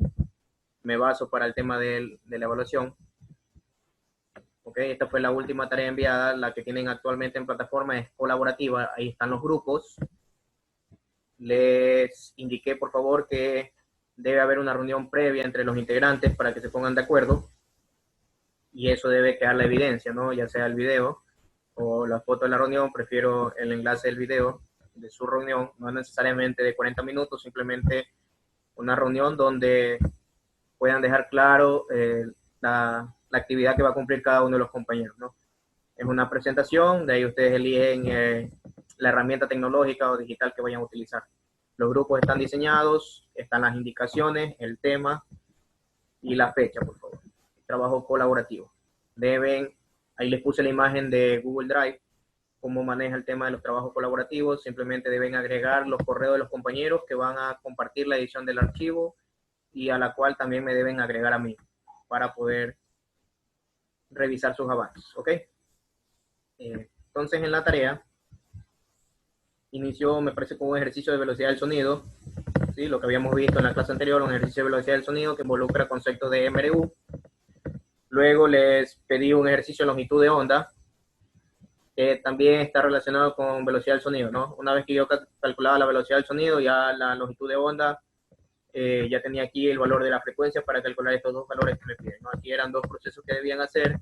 me baso para el tema de la evaluación. Ok, esta fue la última tarea enviada, la que tienen actualmente en plataforma es colaborativa, ahí están los grupos. Les indiqué, por favor, que debe haber una reunión previa entre los integrantes para que se pongan de acuerdo, y eso debe quedar la evidencia, ¿no? Ya sea el video o la foto de la reunión, prefiero el enlace del video de su reunión, no necesariamente de 40 minutos, simplemente una reunión donde puedan dejar claro la actividad que va a cumplir cada uno de los compañeros, ¿no? Es una presentación, de ahí ustedes eligen la herramienta tecnológica o digital que vayan a utilizar. Los grupos están diseñados, están las indicaciones, el tema y la fecha, por favor. Trabajo colaborativo. Ahí les puse la imagen de Google Drive, cómo maneja el tema de los trabajos colaborativos. Simplemente deben agregar los correos de los compañeros que van a compartir la edición del archivo y a la cual también me deben agregar a mí para poder revisar sus avances, ¿ok? Entonces en la tarea inició, me parece, con un ejercicio de velocidad del sonido, ¿sí? Lo que habíamos visto en la clase anterior, un ejercicio de velocidad del sonido que involucra conceptos de MRU. Luego les pedí un ejercicio de longitud de onda, que también está relacionado con velocidad del sonido, ¿no? Una vez que yo calculaba la velocidad del sonido, ya la longitud de onda, ya tenía aquí el valor de la frecuencia para calcular estos dos valores que me piden, ¿no? Aquí eran dos procesos que debían hacer,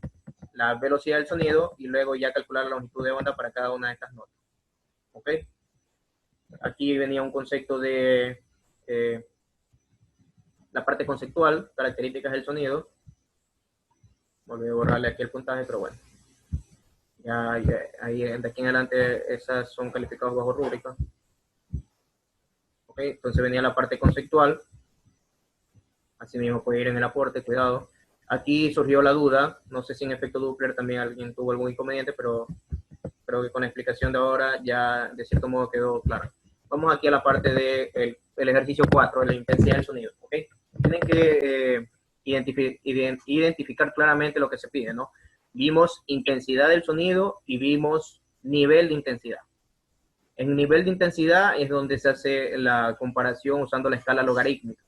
la velocidad del sonido y luego ya calcular la longitud de onda para cada una de estas notas. ¿Ok? Aquí venía un concepto de la parte conceptual, características del sonido. Volví a borrarle aquí el puntaje, pero bueno. Ya ahí, de aquí en adelante, esas son calificados bajo rúbrica. ¿Ok? Entonces venía la parte conceptual. Así mismo puede ir en el aporte, cuidado. Aquí surgió la duda, no sé si en efecto Doppler también alguien tuvo algún inconveniente, pero creo que con la explicación de ahora ya de cierto modo quedó claro. Vamos aquí a la parte del ejercicio 4, de la intensidad del sonido. ¿Ok? Tienen que identificar claramente lo que se pide, ¿no? Vimos intensidad del sonido y vimos nivel de intensidad. En nivel de intensidad es donde se hace la comparación usando la escala logarítmica.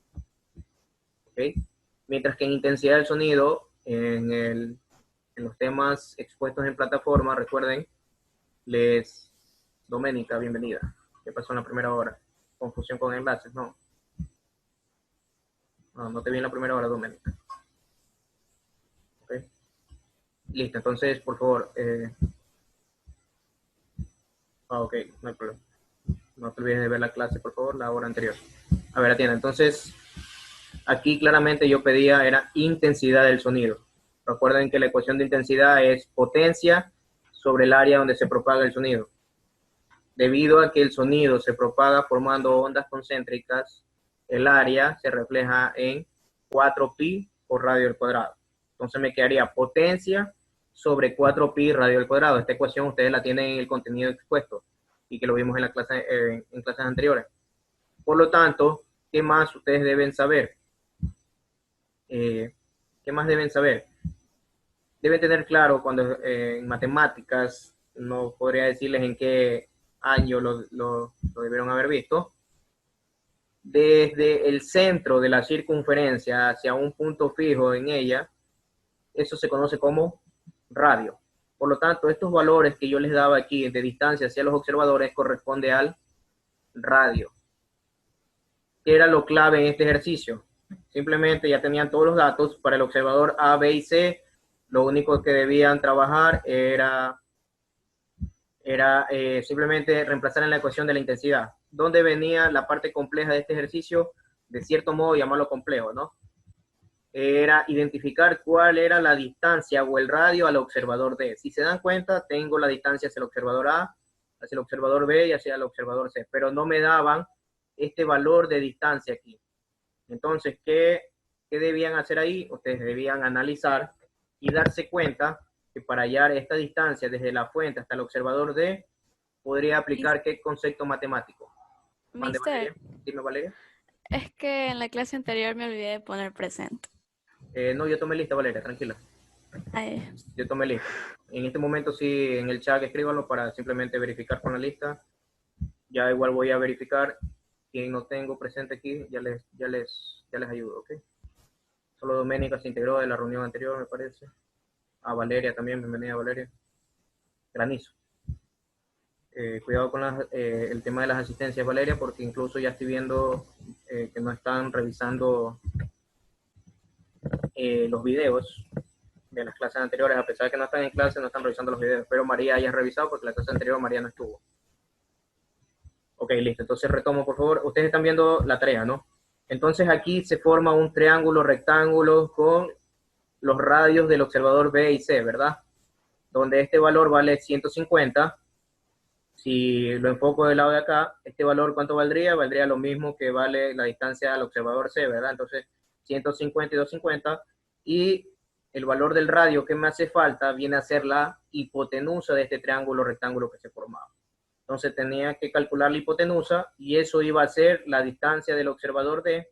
¿Okay? Mientras que en intensidad del sonido, en los temas expuestos en plataforma, recuerden, Doménica, bienvenida. ¿Qué pasó en la primera hora? Confusión con enlaces, ¿no? No te vi en la primera hora, Doménica. ¿Okay? Listo, entonces, por favor. Ok, no hay problema. No te olvides de ver la clase, por favor, la hora anterior. A ver, atienda. Entonces, aquí claramente yo pedía era intensidad del sonido. Recuerden que la ecuación de intensidad es potencia sobre el área donde se propaga el sonido. Debido a que el sonido se propaga formando ondas concéntricas, el área se refleja en 4pi por radio al cuadrado. Entonces me quedaría potencia sobre 4pi radio al cuadrado. Esta ecuación ustedes la tienen en el contenido expuesto y que lo vimos en la clase, en clases anteriores. Por lo tanto, ¿qué más ustedes deben saber? ¿Qué más deben saber? Deben tener claro cuando en matemáticas, no podría decirles en qué año lo debieron haber visto, desde el centro de la circunferencia hacia un punto fijo en ella, eso se conoce como radio. Por lo tanto, estos valores que yo les daba aquí de distancia hacia los observadores corresponde al radio. ¿Qué era lo clave en este ejercicio? Simplemente ya tenían todos los datos para el observador A, B y C. Lo único que debían trabajar era simplemente reemplazar en la ecuación de la intensidad. ¿Dónde venía la parte compleja de este ejercicio? De cierto modo, llamarlo complejo, ¿no? Era identificar cuál era la distancia o el radio al observador D. Si se dan cuenta, tengo la distancia hacia el observador A, hacia el observador B y hacia el observador C, pero no me daban este valor de distancia aquí. Entonces, ¿qué debían hacer ahí? Ustedes debían analizar y darse cuenta que para hallar esta distancia desde la fuente hasta el observador D, podría aplicar qué concepto matemático. Mande, Mister, Valeria. Dime, Valeria. es que en la clase anterior me olvidé de poner presente. No, yo tomé lista, Valeria, tranquila. Ay, Yo tomé lista. En este momento sí, en el chat escríbanlo para simplemente verificar con la lista. Ya igual voy a verificar. Quien no tengo presente aquí, ya les ayudo, ¿ok? Solo Doménica se integró de la reunión anterior, me parece. A Valeria también, bienvenida Valeria. Granizo. Cuidado con el tema de las asistencias, Valeria, porque incluso ya estoy viendo que no están revisando los videos de las clases anteriores, a pesar de que no están en clase, no están revisando los videos, pero María haya revisado porque la clase anterior María no estuvo. Ok, listo, entonces retomo, por favor. Ustedes están viendo la tarea, ¿no? Entonces aquí se forma un triángulo rectángulo con los radios del observador B y C, ¿verdad? Donde este valor vale 150. Si lo enfoco del lado de acá, este valor, ¿cuánto valdría? Valdría lo mismo que vale la distancia al observador C, ¿verdad? Entonces, 150 y 250. Y el valor del radio que me hace falta viene a ser la hipotenusa de este triángulo rectángulo que se formaba. Entonces tenía que calcular la hipotenusa y eso iba a ser la distancia del observador D,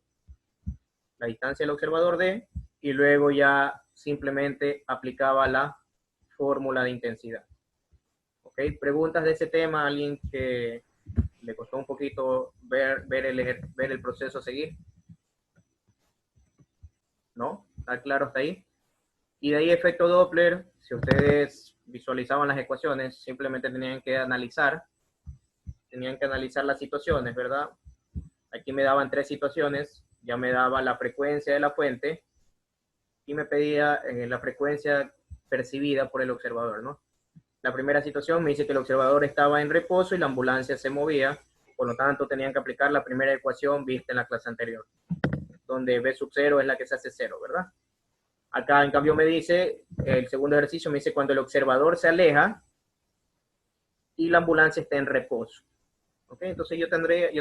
y luego ya simplemente aplicaba la fórmula de intensidad. ¿Ok? ¿Preguntas de ese tema? ¿Alguien que le costó un poquito ver el proceso a seguir? ¿No? ¿Está claro hasta ahí? Y de ahí efecto Doppler, si ustedes visualizaban las ecuaciones, simplemente tenían que analizar las situaciones, ¿verdad? Aquí me daban 3 situaciones, ya me daba la frecuencia de la fuente y me pedía la frecuencia percibida por el observador, ¿no? La primera situación me dice que el observador estaba en reposo y la ambulancia se movía, por lo tanto tenían que aplicar la primera ecuación vista en la clase anterior, donde B sub 0 es la que se hace 0, ¿verdad? Acá en cambio me dice, el segundo ejercicio me dice cuando el observador se aleja y la ambulancia está en reposo. ¿Ok? Entonces yo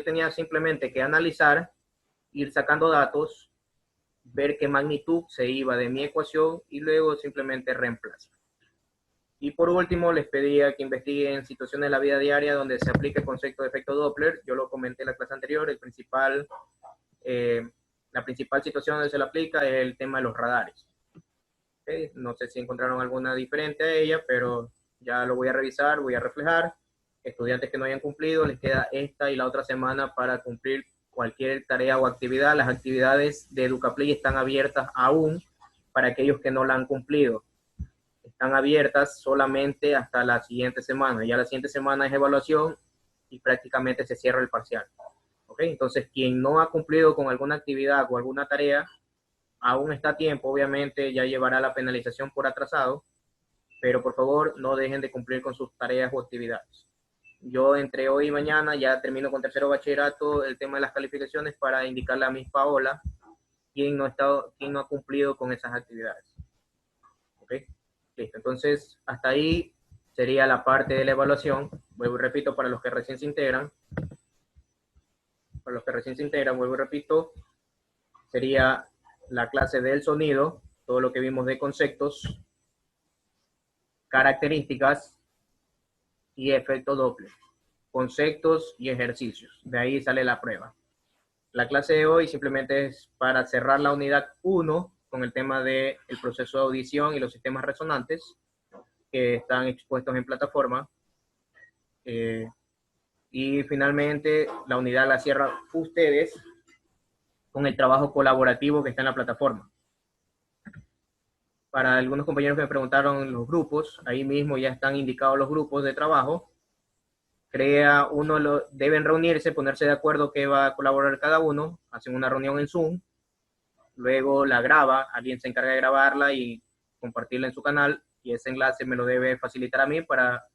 tenía simplemente que analizar, ir sacando datos, ver qué magnitud se iba de mi ecuación y luego simplemente reemplazar. Y por último, les pedía que investiguen situaciones de la vida diaria donde se aplique el concepto de efecto Doppler. Yo lo comenté en la clase anterior, la principal situación donde se lo aplica es el tema de los radares. ¿Okay? No sé si encontraron alguna diferente a ella, pero ya lo voy a revisar, voy a reflejar. Estudiantes que no hayan cumplido, les queda esta y la otra semana para cumplir cualquier tarea o actividad. Las actividades de Educaplay están abiertas aún para aquellos que no la han cumplido. Están abiertas solamente hasta la siguiente semana. Ya la siguiente semana es evaluación y prácticamente se cierra el parcial. ¿Ok? Entonces, quien no ha cumplido con alguna actividad o alguna tarea, aún está a tiempo, obviamente ya llevará la penalización por atrasado, pero por favor no dejen de cumplir con sus tareas o actividades. Yo entre hoy y mañana ya termino con tercero bachillerato el tema de las calificaciones para indicarle a Miss Paola quién no ha cumplido con esas actividades. ¿Ok? Listo, entonces hasta ahí sería la parte de la evaluación. Vuelvo y repito para los que recién se integran. Vuelvo y repito, sería la clase del sonido, todo lo que vimos de conceptos, características y efecto Doppler. Conceptos y ejercicios. De ahí sale la prueba. La clase de hoy simplemente es para cerrar la unidad 1 con el tema del proceso de audición y los sistemas resonantes que están expuestos en plataforma. Y finalmente la unidad la cierran ustedes con el trabajo colaborativo que está en la plataforma. Para algunos compañeros que me preguntaron los grupos, ahí mismo ya están indicados los grupos de trabajo. Deben reunirse, ponerse de acuerdo que va a colaborar cada uno, hacen una reunión en Zoom, luego la graba, alguien se encarga de grabarla y compartirla en su canal, y ese enlace me lo debe facilitar a mí para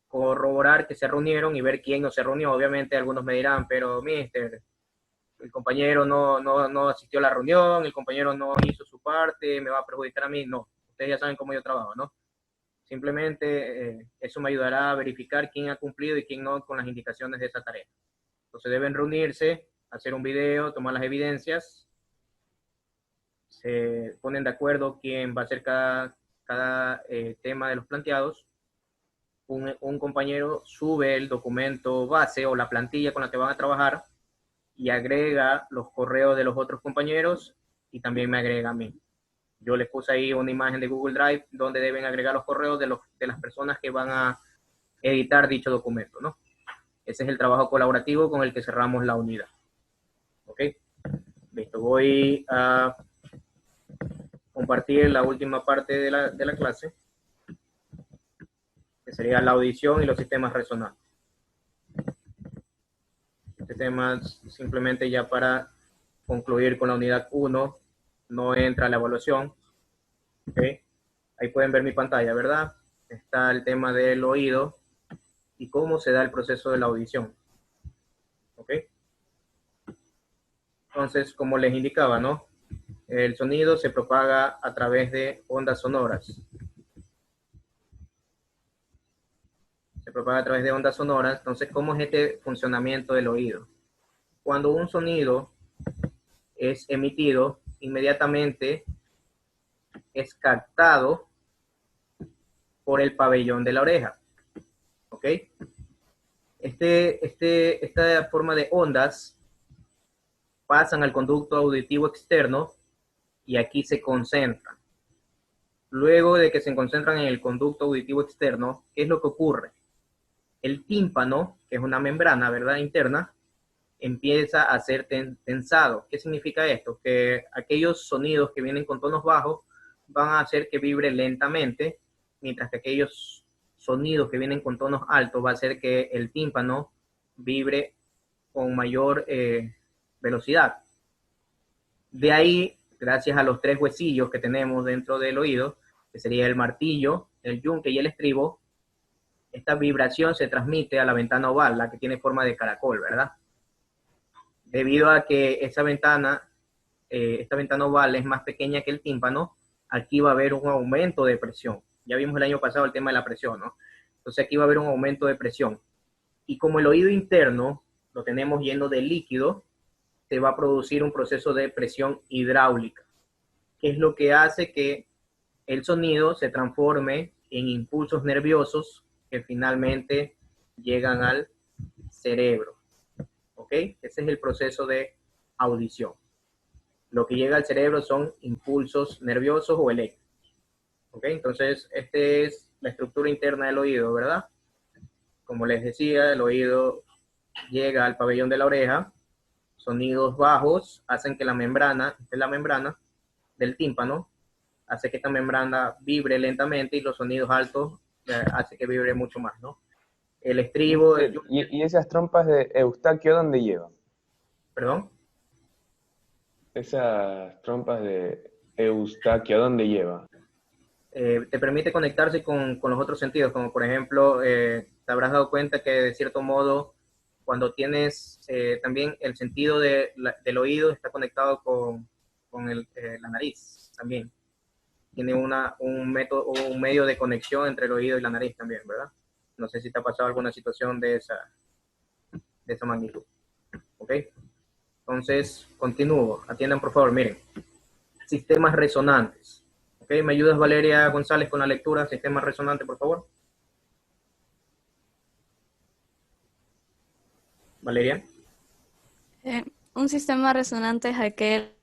corroborar que se reunieron y ver quién no se reunió. Obviamente algunos me dirán, pero mister, el compañero no asistió a la reunión, el compañero no hizo su parte, me va a perjudicar a mí. No, ustedes ya saben cómo yo trabajo, ¿no? Simplemente eso me ayudará a verificar quién ha cumplido y quién no con las indicaciones de esa tarea. Entonces deben reunirse, hacer un video, tomar las evidencias, se ponen de acuerdo quién va a hacer cada tema de los planteados, un compañero sube el documento base o la plantilla con la que van a trabajar y agrega los correos de los otros compañeros y también me agrega a mí. Yo les puse ahí una imagen de Google Drive donde deben agregar los correos de las personas que van a editar dicho documento, ¿no? Ese es el trabajo colaborativo con el que cerramos la unidad. ¿Ok? Listo, voy a compartir la última parte de la clase, que sería la audición y los sistemas resonantes. Este tema es simplemente ya para concluir con la unidad 1, no entra la evaluación. ¿Okay? Ahí pueden ver mi pantalla, ¿verdad? Está el tema del oído y cómo se da el proceso de la audición. ¿Ok? Entonces, como les indicaba, ¿no? El sonido se propaga a través de ondas sonoras. Se propaga a través de ondas sonoras. Entonces, ¿cómo es este funcionamiento del oído? Cuando un sonido es emitido, inmediatamente es captado por el pabellón de la oreja. ¿Ok? Esta forma de ondas pasan al conducto auditivo externo y aquí se concentran. Luego de que se concentran en el conducto auditivo externo, ¿qué es lo que ocurre? El tímpano, que es una membrana, ¿verdad?, interna, empieza a ser tensado. ¿Qué significa esto? Que aquellos sonidos que vienen con tonos bajos van a hacer que vibre lentamente, mientras que aquellos sonidos que vienen con tonos altos va a hacer que el tímpano vibre con mayor velocidad. De ahí, gracias a los 3 huesillos que tenemos dentro del oído, que sería el martillo, el yunque y el estribo, esta vibración se transmite a la ventana oval, la que tiene forma de caracol, ¿verdad? Debido a que esta ventana oval es más pequeña que el tímpano, aquí va a haber un aumento de presión. Ya vimos el año pasado el tema de la presión, ¿no? Entonces aquí va a haber un aumento de presión. Y como el oído interno lo tenemos lleno de líquido, se va a producir un proceso de presión hidráulica, que es lo que hace que el sonido se transforme en impulsos nerviosos que finalmente llegan al cerebro. ¿Ok? Ese es el proceso de audición. Lo que llega al cerebro son impulsos nerviosos o eléctricos. ¿Ok? Entonces, esta es la estructura interna del oído, ¿verdad? Como les decía, el oído llega al pabellón de la oreja. Sonidos bajos hacen que la membrana del tímpano, hace que esta membrana vibre lentamente, y los sonidos altos hace que vibre mucho más, ¿no? El estribo... ¿Y esas trompas de Eustaquio dónde llevan? ¿Perdón? Esas trompas de Eustaquio, ¿dónde llevan? Te permite conectarse con los otros sentidos, como por ejemplo, te habrás dado cuenta que de cierto modo, cuando tienes también el sentido del oído está conectado con la nariz también. Tiene un medio de conexión entre el oído y la nariz también, ¿verdad? No sé si te ha pasado alguna situación de esa magnitud. ¿Ok? Entonces, continúo. Atiendan, por favor, miren. Sistemas resonantes. ¿Ok? ¿Me ayudas, Valeria González, con la lectura? Sistemas resonantes, por favor. Valeria. Un sistema resonante es aquel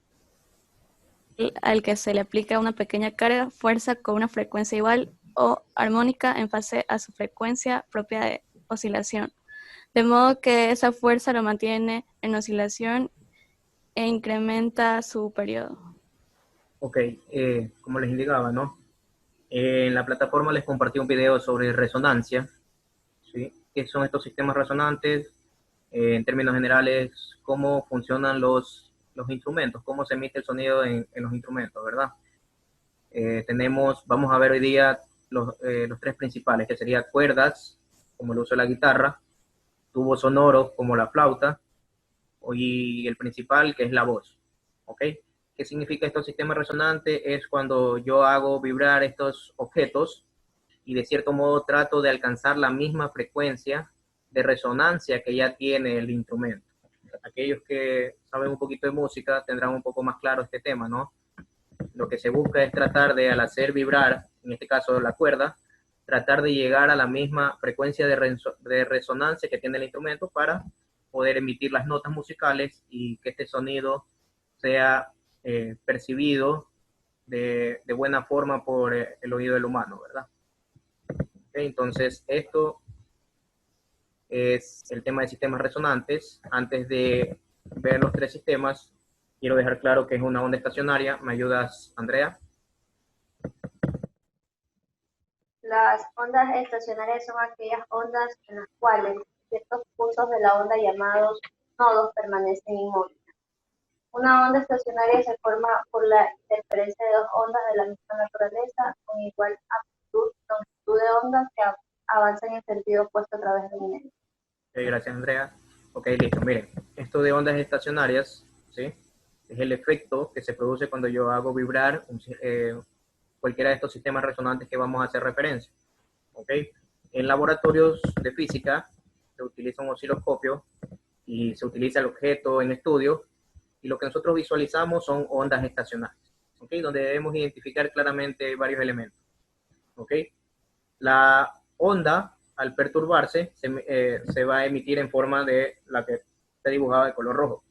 al que se le aplica una pequeña carga, fuerza con una frecuencia igual o armónica en base a su frecuencia propia de oscilación, de modo que esa fuerza lo mantiene en oscilación e incrementa su periodo. Ok, como les indicaba, ¿no? En la plataforma les compartí un video sobre resonancia, ¿sí? ¿Qué son estos sistemas resonantes? En términos generales, cómo funcionan los instrumentos, cómo se emite el sonido en los instrumentos, ¿verdad? Vamos a ver hoy día los 3 principales, que serían cuerdas, como el uso de la guitarra, tubos sonoros, como la flauta, y el principal, que es la voz. ¿Ok? ¿Qué significa estos sistemas resonantes? Es cuando yo hago vibrar estos objetos y de cierto modo trato de alcanzar la misma frecuencia de resonancia que ya tiene el instrumento. Aquellos que saben un poquito de música tendrán un poco más claro este tema, ¿no? Lo que se busca es tratar de, al hacer vibrar, en este caso la cuerda, tratar de llegar a la misma frecuencia de resonancia que tiene el instrumento para poder emitir las notas musicales y que este sonido sea percibido de buena forma por el oído del humano, ¿verdad? Okay, entonces, esto es el tema de sistemas resonantes. Antes de ver los tres sistemas, quiero dejar claro que es una onda estacionaria. ¿Me ayudas, Andrea? Las ondas estacionarias son aquellas ondas en las cuales ciertos puntos de la onda llamados nodos permanecen inmóviles. Una onda estacionaria se forma por la interferencia de dos ondas de la misma naturaleza con igual amplitud, longitud de ondas que avanzan en sentido opuesto a través del medio. Okay, gracias, Andrea. Ok, listo. Miren, esto de ondas estacionarias, ¿sí? Es el efecto que se produce cuando yo hago vibrar cualquiera de estos sistemas resonantes que vamos a hacer referencia. ¿Ok? En laboratorios de física se utiliza un osciloscopio y se utiliza el objeto en estudio, y lo que nosotros visualizamos son ondas estacionarias, ¿ok? Donde debemos identificar claramente varios elementos. ¿Ok? La onda, al perturbarse, se va a emitir en forma de la que está dibujada de color rojo.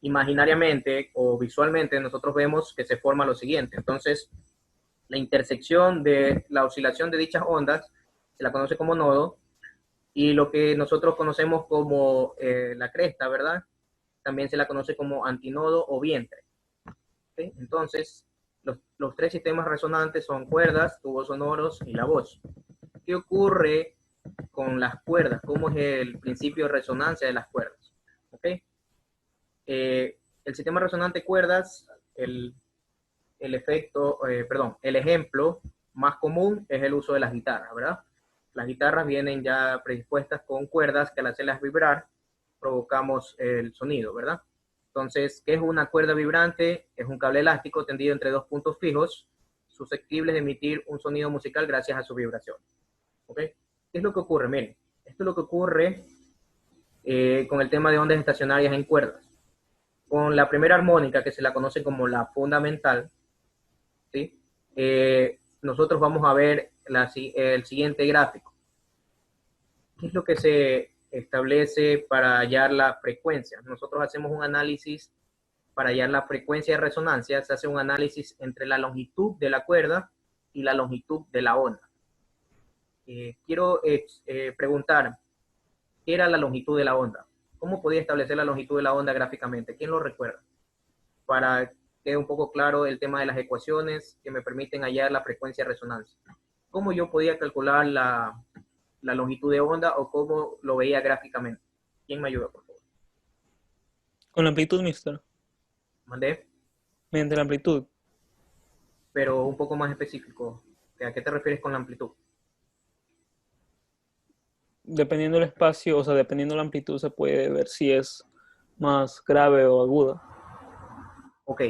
Imaginariamente o visualmente nosotros vemos que se forma lo siguiente. Entonces, la intersección de la oscilación de dichas ondas se la conoce como nodo, y lo que nosotros conocemos como la cresta, ¿verdad? También se la conoce como antinodo o vientre. ¿Okay? Entonces, los tres sistemas resonantes son cuerdas, tubos sonoros y la voz. ¿Qué ocurre con las cuerdas? ¿Cómo es el principio de resonancia de las cuerdas? ¿Okay? El sistema resonante cuerdas, el ejemplo más común es el uso de las guitarras, ¿verdad? Las guitarras vienen ya predispuestas con cuerdas que al hacerlas vibrar provocamos el sonido, ¿verdad? Entonces, ¿qué es una cuerda vibrante? Es un cable elástico tendido entre dos puntos fijos, susceptibles de emitir un sonido musical gracias a su vibración. ¿Ok? ¿Qué es lo que ocurre? Miren, esto es lo que ocurre con el tema de ondas estacionarias en cuerdas. Con la primera armónica, que se la conoce como la fundamental, ¿sí? Nosotros vamos a ver el siguiente gráfico. ¿Qué es lo que se establece para hallar la frecuencia? Nosotros hacemos un análisis para hallar la frecuencia de resonancia. Se hace un análisis entre la longitud de la cuerda y la longitud de la onda. Quiero preguntar, ¿qué era la longitud de la onda? ¿Cómo podía establecer la longitud de la onda gráficamente? ¿Quién lo recuerda? Para que quede un poco claro el tema de las ecuaciones que me permiten hallar la frecuencia de resonancia. ¿Cómo yo podía calcular la longitud de onda o cómo lo veía gráficamente? ¿Quién me ayuda, por favor? Con la amplitud, mister. ¿Mandé? Mediante la amplitud. Pero un poco más específico. ¿A qué te refieres con la amplitud? Dependiendo del espacio, o sea, dependiendo de la amplitud, se puede ver si es más grave o aguda. Ok,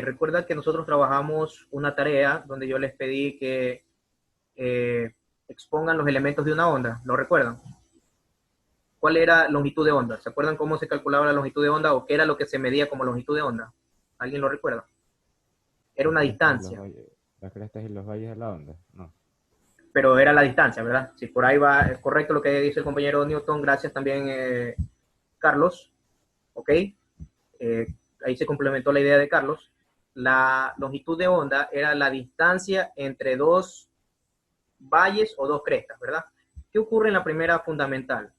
recuerda que nosotros trabajamos una tarea donde yo les pedí que expongan los elementos de una onda. ¿Lo recuerdan? ¿Cuál era longitud de onda? ¿Se acuerdan cómo se calculaba la longitud de onda o qué era lo que se medía como longitud de onda? ¿Alguien lo recuerda? Era una distancia. Las crestas y los valles de la onda, no. Pero era la distancia, ¿verdad? Si por ahí va, es correcto lo que dice el compañero Newton, gracias también Carlos, ¿ok? Ahí se complementó la idea de Carlos. La longitud de onda era la distancia entre dos valles o dos crestas, ¿verdad? ¿Qué ocurre en la primera fundamental?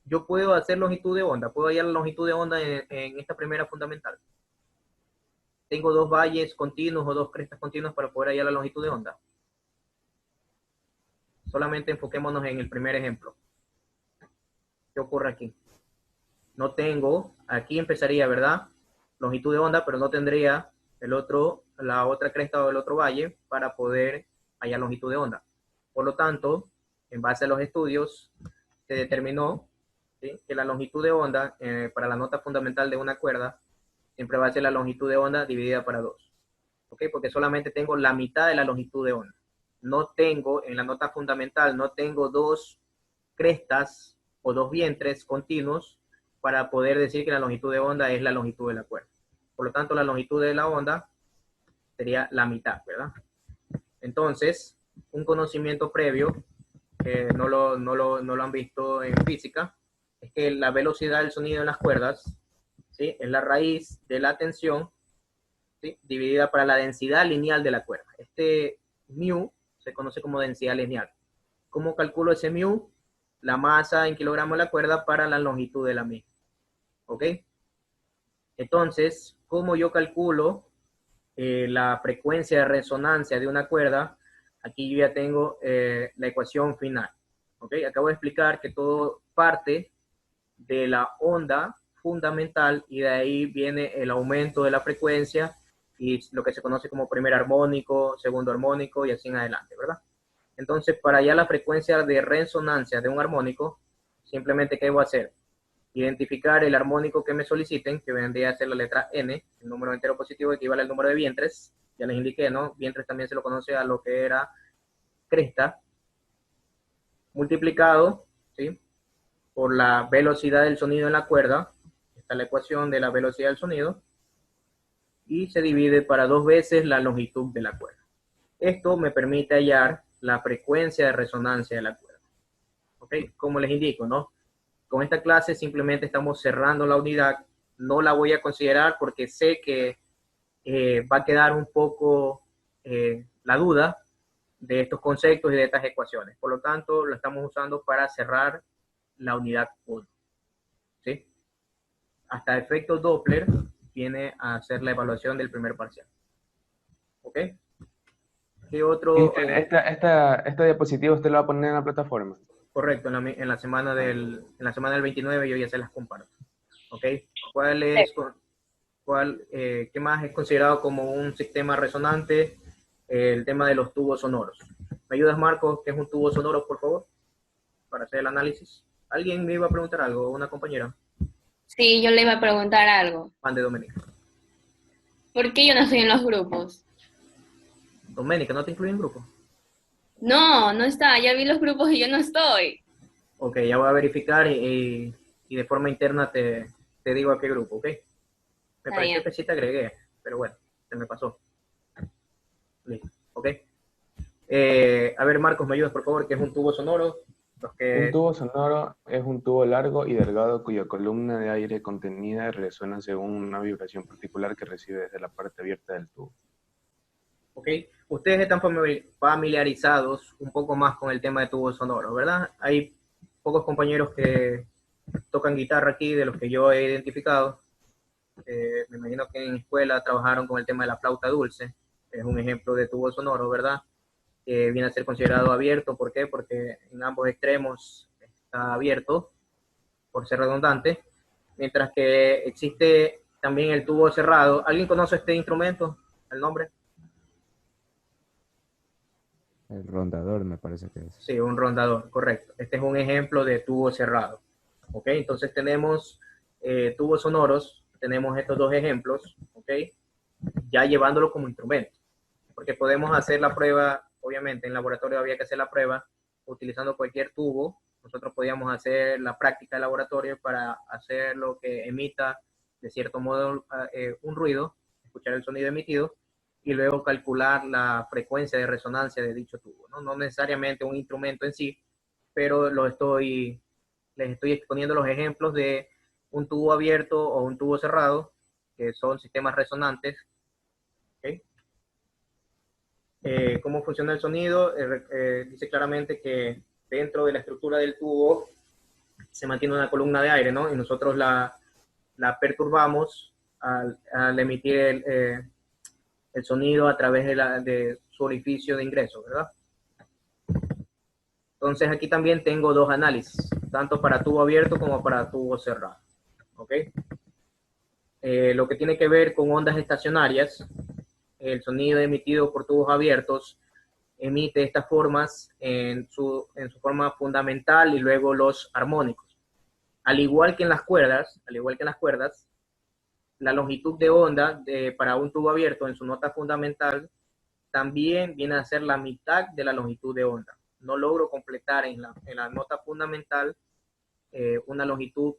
Yo puedo hacer longitud de onda, puedo hallar la longitud de onda en esta primera fundamental. Tengo dos valles continuos o dos crestas continuas para poder hallar la longitud de onda. Solamente enfoquémonos en el primer ejemplo. ¿Qué ocurre aquí? No tengo, aquí empezaría, ¿verdad? Longitud de onda, pero no tendría la otra cresta o el otro valle para poder hallar longitud de onda. Por lo tanto, en base a los estudios, se determinó, ¿sí?, que la longitud de onda para la nota fundamental de una cuerda siempre va a ser la longitud de onda dividida para 2. ¿Ok? Porque solamente tengo la mitad de la longitud de onda. No tengo, en la nota fundamental, no tengo dos crestas o dos vientres continuos para poder decir que la longitud de onda es la longitud de la cuerda. Por lo tanto, la longitud de la onda sería la mitad, ¿verdad? Entonces, un conocimiento previo, que no lo han visto en física, es que la velocidad del sonido en las cuerdas, ¿sí?, es la raíz de la tensión, ¿sí?, dividida para la densidad lineal de la cuerda. Este mu se conoce como densidad lineal. ¿Cómo calculo ese mu? La masa en kilogramos de la cuerda para la longitud de la misma. ¿Ok? Entonces, ¿cómo yo calculo la frecuencia de resonancia de una cuerda? Aquí yo ya tengo la ecuación final. ¿Ok? Acabo de explicar que todo parte de la onda fundamental y de ahí viene el aumento de la frecuencia y lo que se conoce como primer armónico, segundo armónico y así en adelante, ¿verdad? Entonces, para hallar la frecuencia de resonancia de un armónico, simplemente, ¿qué voy a hacer? Identificar el armónico que me soliciten, que vendría a ser la letra N, el número entero positivo equivale al número de vientres, ya les indiqué, ¿no? Vientres también se lo conoce a lo que era cresta, multiplicado, ¿sí?, por la velocidad del sonido en la cuerda, está la ecuación de la velocidad del sonido, y se divide para 2 veces la longitud de la cuerda. Esto me permite hallar la frecuencia de resonancia de la cuerda. ¿Ok? Como les indico, ¿no? Con esta clase simplemente estamos cerrando la unidad, no la voy a considerar porque sé que va a quedar un poco la duda de estos conceptos y de estas ecuaciones. Por lo tanto, lo estamos usando para cerrar la unidad 1. ¿Sí? Hasta efecto Doppler viene a hacer la evaluación del primer parcial. ¿Ok? ¿Qué otro? Esta diapositiva usted la va a poner en la plataforma. Correcto, en la semana del 29 yo ya se las comparto. ¿Ok? ¿Qué más es considerado como un sistema resonante? El tema de los tubos sonoros. ¿Me ayudas, Marcos, qué es un tubo sonoro, por favor? Para hacer el análisis. ¿Alguien me iba a preguntar algo? ¿Una compañera? Sí, yo le iba a preguntar algo. Mande, Doménica. ¿Por qué yo no estoy en los grupos? Doménica, ¿no te incluye en grupo? No, no está. Ya vi los grupos y yo no estoy. Ok, ya voy a verificar y de forma interna te digo a qué grupo, ¿ok? Me Está pareció bien. que sí te agregué, pero bueno, se me pasó. Listo, ¿ok? A ver, Marcos, ¿me ayudas, por favor? ¿Qué es un tubo sonoro? Un tubo sonoro es un tubo largo y delgado cuya columna de aire contenida resuena según una vibración particular que recibe desde la parte abierta del tubo. ¿Ok? Ustedes están familiarizados un poco más con el tema de tubos sonoros, ¿verdad? Hay pocos compañeros que tocan guitarra aquí, de los que yo he identificado. Me imagino que en escuela trabajaron con el tema de la flauta dulce. Es un ejemplo de tubo sonoro, ¿verdad? Que viene a ser considerado abierto. ¿Por qué? Porque en ambos extremos está abierto, por ser redundante. Mientras que existe también el tubo cerrado. ¿Alguien conoce este instrumento? ¿El nombre? El rondador me parece que es. Sí, un rondador, correcto. Este es un ejemplo de tubo cerrado. ¿Ok? Entonces tenemos tubos sonoros, tenemos estos dos ejemplos, ¿ok? Ya llevándolo como instrumento. Porque podemos hacer la prueba, obviamente en laboratorio había que hacer la prueba, utilizando cualquier tubo. Nosotros podíamos hacer la práctica de laboratorio para hacer lo que emita, de cierto modo, un ruido, escuchar el sonido emitido, y luego calcular la frecuencia de resonancia de dicho tubo, ¿no? No necesariamente un instrumento en sí, pero les estoy exponiendo los ejemplos de un tubo abierto o un tubo cerrado, que son sistemas resonantes. ¿Okay? ¿Cómo funciona el sonido? Dice claramente que dentro de la estructura del tubo se mantiene una columna de aire, ¿no? Y nosotros la perturbamos al emitir el sonido a través de su orificio de ingreso, ¿verdad? Entonces aquí también tengo dos análisis, tanto para tubo abierto como para tubo cerrado. ¿Ok? Lo que tiene que ver con ondas estacionarias, el sonido emitido por tubos abiertos emite estas formas en su forma fundamental y luego los armónicos. Al igual que en las cuerdas, la longitud de onda para un tubo abierto en su nota fundamental también viene a ser la mitad de la longitud de onda. No logro completar en la nota fundamental una longitud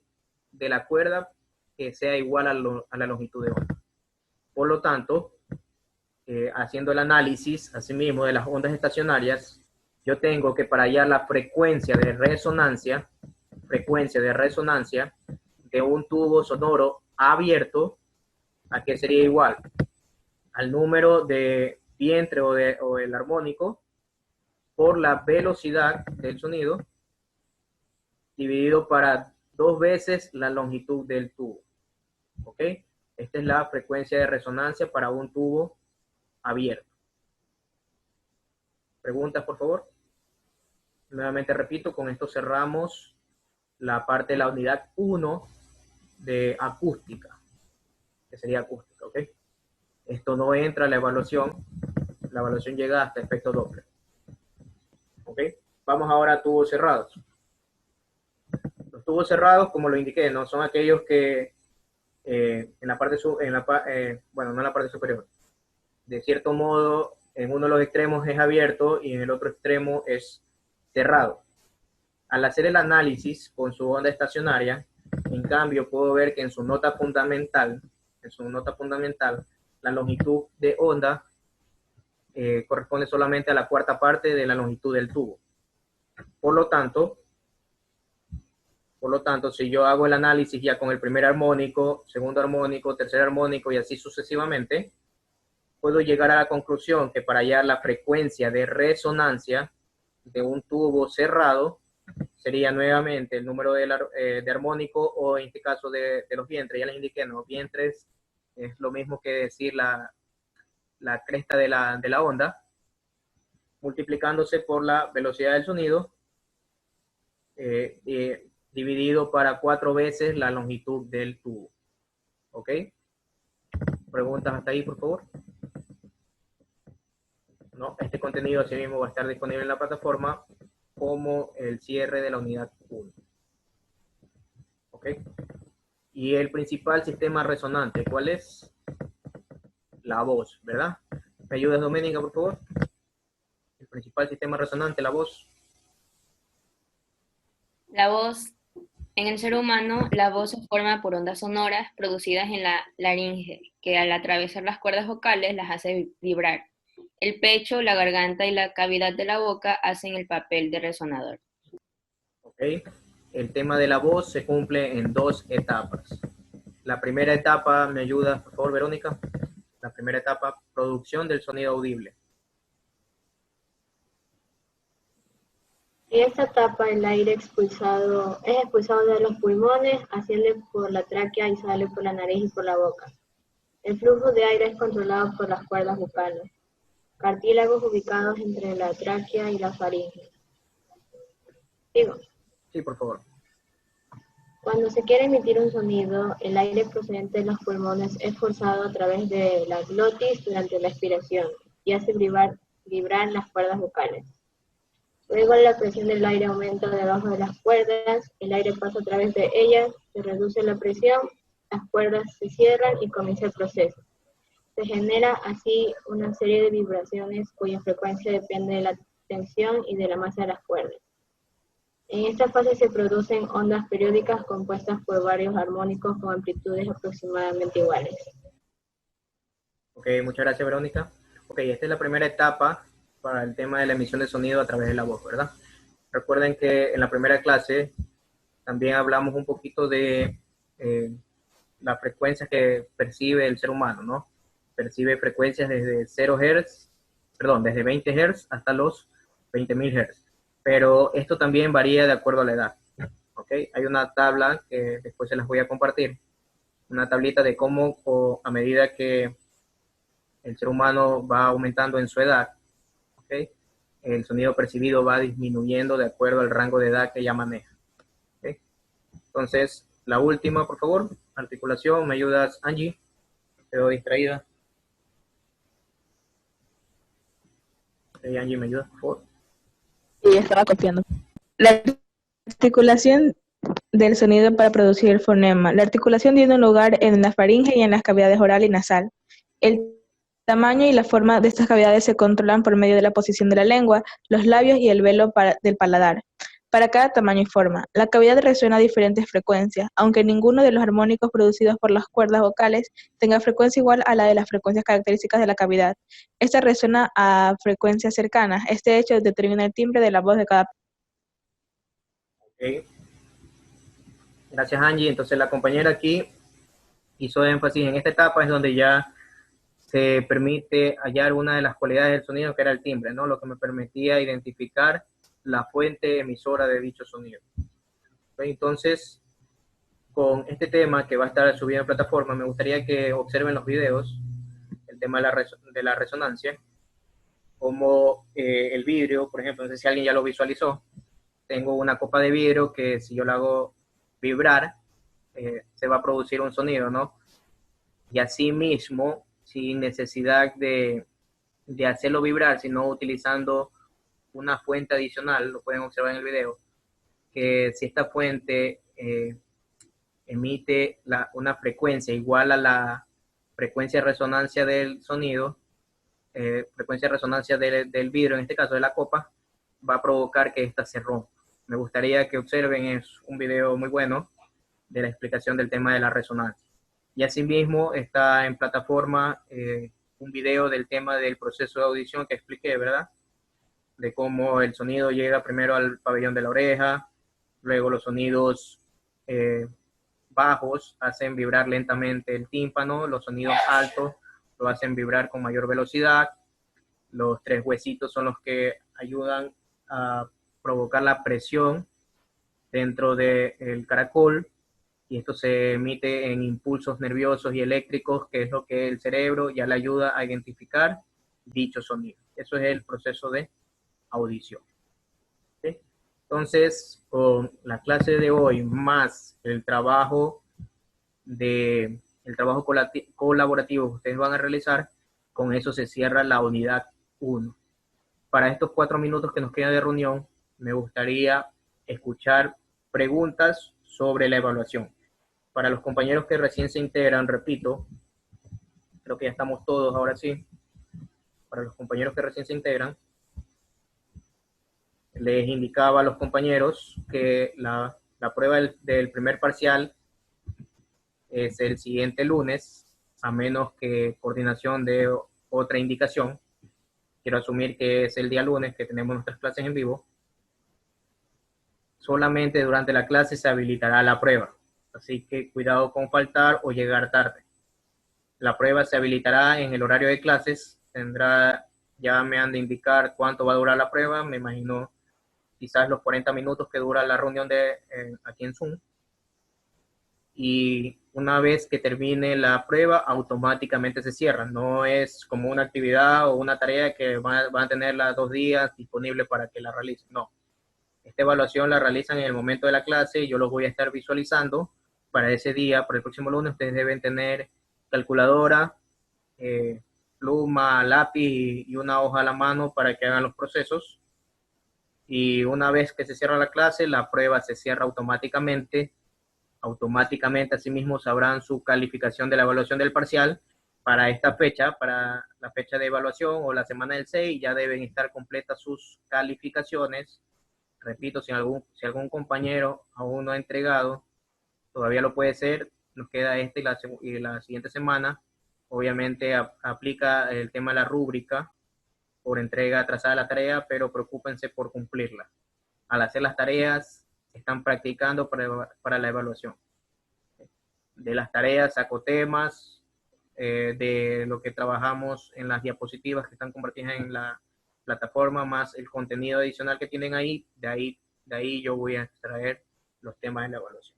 de la cuerda que sea igual a la longitud de onda. Por lo tanto, haciendo el análisis, asimismo, de las ondas estacionarias, yo tengo que para hallar la frecuencia de resonancia de un tubo sonoro abierto, ¿a qué sería igual? Al número de vientre o el armónico por la velocidad del sonido dividido para 2 veces la longitud del tubo. ¿Ok? Esta es la frecuencia de resonancia para un tubo abierto. ¿Preguntas, por favor? Nuevamente repito, con esto cerramos la parte de la unidad 1 de acústica, que sería acústica, ¿ok? Esto no entra a la evaluación llega hasta efecto Doppler. ¿Ok? Vamos ahora a tubos cerrados. Los tubos cerrados, como lo indiqué, no son aquellos que en la parte bueno, no en la parte superior. De cierto modo, en uno de los extremos es abierto y en el otro extremo es cerrado. Al hacer el análisis con su onda estacionaria, en cambio, puedo ver que en su nota fundamental, la longitud de onda corresponde solamente a la cuarta parte de la longitud del tubo. Por lo tanto, si yo hago el análisis ya con el primer armónico, segundo armónico, tercer armónico y así sucesivamente, puedo llegar a la conclusión que para hallar la frecuencia de resonancia de un tubo cerrado sería nuevamente el número de armónico, o en este caso de los vientres. Ya les indiqué, ¿no? Vientres es lo mismo que decir la cresta de la onda, multiplicándose por la velocidad del sonido, dividido para 4 veces la longitud del tubo. ¿Ok? ¿Preguntas hasta ahí, por favor? No, este contenido así mismo va a estar disponible en la plataforma como el cierre de la unidad 1. ¿Ok? Y el principal sistema resonante, ¿cuál es? La voz, ¿verdad? ¿Me ayudas, Doménica, por favor? El principal sistema resonante, la voz. La voz, en el ser humano, la voz se forma por ondas sonoras producidas en la laringe, que al atravesar las cuerdas vocales las hace vibrar. El pecho, la garganta y la cavidad de la boca hacen el papel de resonador. Ok. El tema de la voz se cumple en 2 etapas. La primera etapa, ¿me ayudas, por favor, Verónica? La primera etapa, producción del sonido audible. En esta etapa el aire es expulsado de los pulmones, asciende por la tráquea y sale por la nariz y por la boca. El flujo de aire es controlado por las cuerdas vocales, cartílagos ubicados entre la tráquea y la faringe. ¿Sigo? Sí, por favor. Cuando se quiere emitir un sonido, el aire procedente de los pulmones es forzado a través de la glotis durante la expiración y hace vibrar las cuerdas vocales. Luego la presión del aire aumenta debajo de las cuerdas, el aire pasa a través de ellas, se reduce la presión, las cuerdas se cierran y comienza el proceso. Se genera así una serie de vibraciones cuya frecuencia depende de la tensión y de la masa de las cuerdas. En esta fase se producen ondas periódicas compuestas por varios armónicos con amplitudes aproximadamente iguales. Ok, muchas gracias, Verónica. Ok, esta es la primera etapa para el tema de la emisión de sonido a través de la voz, ¿verdad? Recuerden que en la primera clase también hablamos un poquito de las frecuencias que percibe el ser humano, ¿no? Percibe frecuencias desde 0 Hz, perdón, desde 20 Hz hasta los 20.000 Hz. Pero esto también varía de acuerdo a la edad, ¿ok? Hay una tabla que después se las voy a compartir, una tablita de cómo a medida que el ser humano va aumentando en su edad, ¿ok? El sonido percibido va disminuyendo de acuerdo al rango de edad que ya maneja, ¿ok? Entonces, la última, por favor, articulación, ¿me ayudas, Angie? Te veo distraída. Angie, ¿me ayudas, por favor? Sí, estaba copiando. La articulación del sonido para producir el fonema. La articulación tiene lugar en la faringe y en las cavidades oral y nasal. El tamaño y la forma de estas cavidades se controlan por medio de la posición de la lengua, los labios y el velo del paladar. para cada tamaño y forma. La cavidad resuena a diferentes frecuencias, aunque ninguno de los armónicos producidos por las cuerdas vocales tenga frecuencia igual a la de las frecuencias características de la cavidad. Esta resuena a frecuencias cercanas. Este hecho determina el timbre de la voz de cada. Ok. Gracias, Angie. Entonces la compañera aquí hizo énfasis en esta etapa, es donde ya se permite hallar una de las cualidades del sonido, que era el timbre, ¿no? Lo que me permitía identificar la fuente emisora de dicho sonido. Entonces, con este tema que va a estar subido en plataforma, me gustaría que observen los videos, el tema de la resonancia, como el vidrio, por ejemplo, no sé si alguien ya lo visualizó, tengo una copa de vidrio que si yo la hago vibrar, se va a producir un sonido, ¿no? Y así mismo, sin necesidad de hacerlo vibrar, sino utilizando una fuente adicional, lo pueden observar en el video, que si esta fuente emite una frecuencia igual a la frecuencia de resonancia del sonido, frecuencia de resonancia del vidrio, en este caso de la copa, va a provocar que ésta se rompa. Me gustaría que observen, es un video muy bueno de la explicación del tema de la resonancia. Y asimismo está en plataforma un video del tema del proceso de audición que expliqué, ¿verdad? De cómo el sonido llega primero al pabellón de la oreja, luego los sonidos bajos hacen vibrar lentamente el tímpano, los sonidos altos lo hacen vibrar con mayor velocidad, los tres huesitos son los que ayudan a provocar la presión dentro del caracol, y esto se emite en impulsos nerviosos y eléctricos, que es lo que el cerebro ya le ayuda a identificar dicho sonido. Eso es el proceso de audición. ¿Sí? Entonces, con la clase de hoy, más el trabajo colaborativo que ustedes van a realizar, con eso se cierra la unidad 1. Para estos 4 minutos que nos quedan de reunión, me gustaría escuchar preguntas sobre la evaluación. Para los compañeros que recién se integran, repito, creo que ya estamos todos ahora sí. Para los compañeros que recién se integran, les indicaba a los compañeros que la prueba del primer parcial es el siguiente lunes, a menos que coordinación de otra indicación. Quiero asumir que es el día lunes que tenemos nuestras clases en vivo. Solamente durante la clase se habilitará la prueba, así que cuidado con faltar o llegar tarde. La prueba se habilitará en el horario de clases, ya me han de indicar cuánto va a durar la prueba, me imagino quizás los 40 minutos que dura la reunión aquí en Zoom. Y una vez que termine la prueba, automáticamente se cierra. No es como una actividad o una tarea que van a tener las 2 días disponibles para que la realicen. No. Esta evaluación la realizan en el momento de la clase. Yo los voy a estar visualizando para ese día. Para el próximo lunes ustedes deben tener calculadora, pluma, lápiz y una hoja a la mano para que hagan los procesos. Y una vez que se cierra la clase, la prueba se cierra automáticamente. Asimismo sabrán su calificación de la evaluación del parcial para esta fecha, para la fecha de evaluación o la semana del 6, ya deben estar completas sus calificaciones. Repito, si algún compañero aún no ha entregado, todavía lo puede ser, nos queda y la siguiente semana. Obviamente aplica el tema de la rúbrica por entrega atrasada de la tarea, pero preocúpense por cumplirla. Al hacer las tareas, están practicando para la evaluación. De las tareas saco temas, de lo que trabajamos en las diapositivas que están compartidas en la plataforma, más el contenido adicional que tienen ahí, de ahí yo voy a extraer los temas de la evaluación.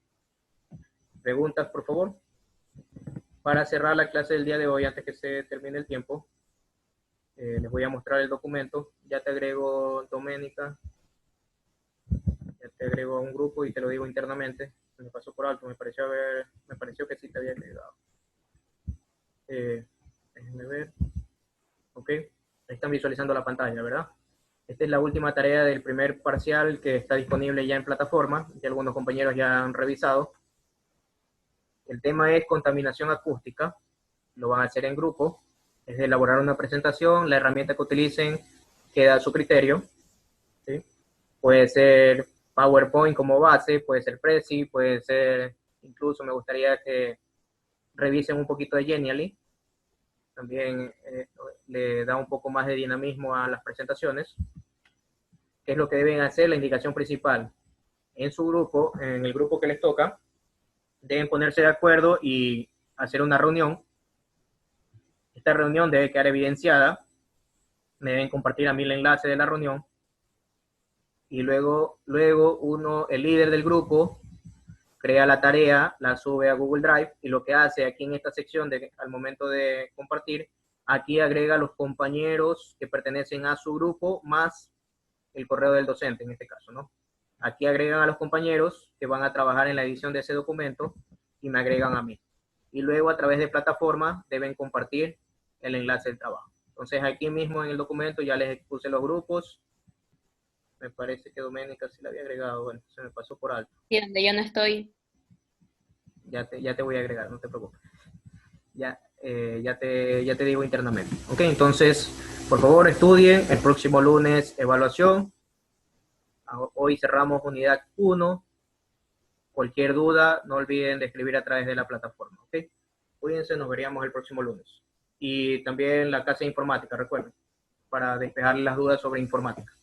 ¿Preguntas, por favor? Para cerrar la clase del día de hoy, antes que se termine el tiempo, les voy a mostrar el documento. Ya te agrego, Doménica. Ya te agrego a un grupo y te lo digo internamente. Me pasó por alto, me pareció que sí te había agregado. Déjenme ver. Ok, ahí están visualizando la pantalla, ¿verdad? Esta es la última tarea del primer parcial que está disponible ya en plataforma, que algunos compañeros ya han revisado. El tema es contaminación acústica, lo van a hacer en grupo, es de elaborar una presentación, la herramienta que utilicen queda a su criterio, ¿sí? Puede ser PowerPoint como base, puede ser Prezi, puede ser, incluso me gustaría que revisen un poquito de Genially, también le da un poco más de dinamismo a las presentaciones. ¿Qué es lo que deben hacer? La indicación principal. En su grupo, en el grupo que les toca, deben ponerse de acuerdo y hacer una reunión. Esta reunión debe quedar evidenciada. Me deben compartir a mí el enlace de la reunión. Y luego el líder del grupo, crea la tarea, la sube a Google Drive, y lo que hace aquí en esta sección, al momento de compartir, aquí agrega a los compañeros que pertenecen a su grupo, más el correo del docente en este caso, ¿no? Aquí agregan a los compañeros que van a trabajar en la edición de ese documento, y me agregan a mí. Y luego a través de plataforma deben compartir el enlace del trabajo. Entonces aquí mismo en el documento ya les puse los grupos. Me parece que Doménica sí la había agregado, bueno, se me pasó por alto. Y donde yo no estoy. Ya te voy a agregar, no te preocupes. Ya te digo internamente. Ok, entonces, por favor, estudien. El próximo lunes, evaluación. Hoy cerramos unidad 1. Cualquier duda, no olviden de escribir a través de la plataforma. Ok, cuídense, nos veríamos el próximo lunes. Y también la clase de informática, recuerden, para despejar las dudas sobre informática.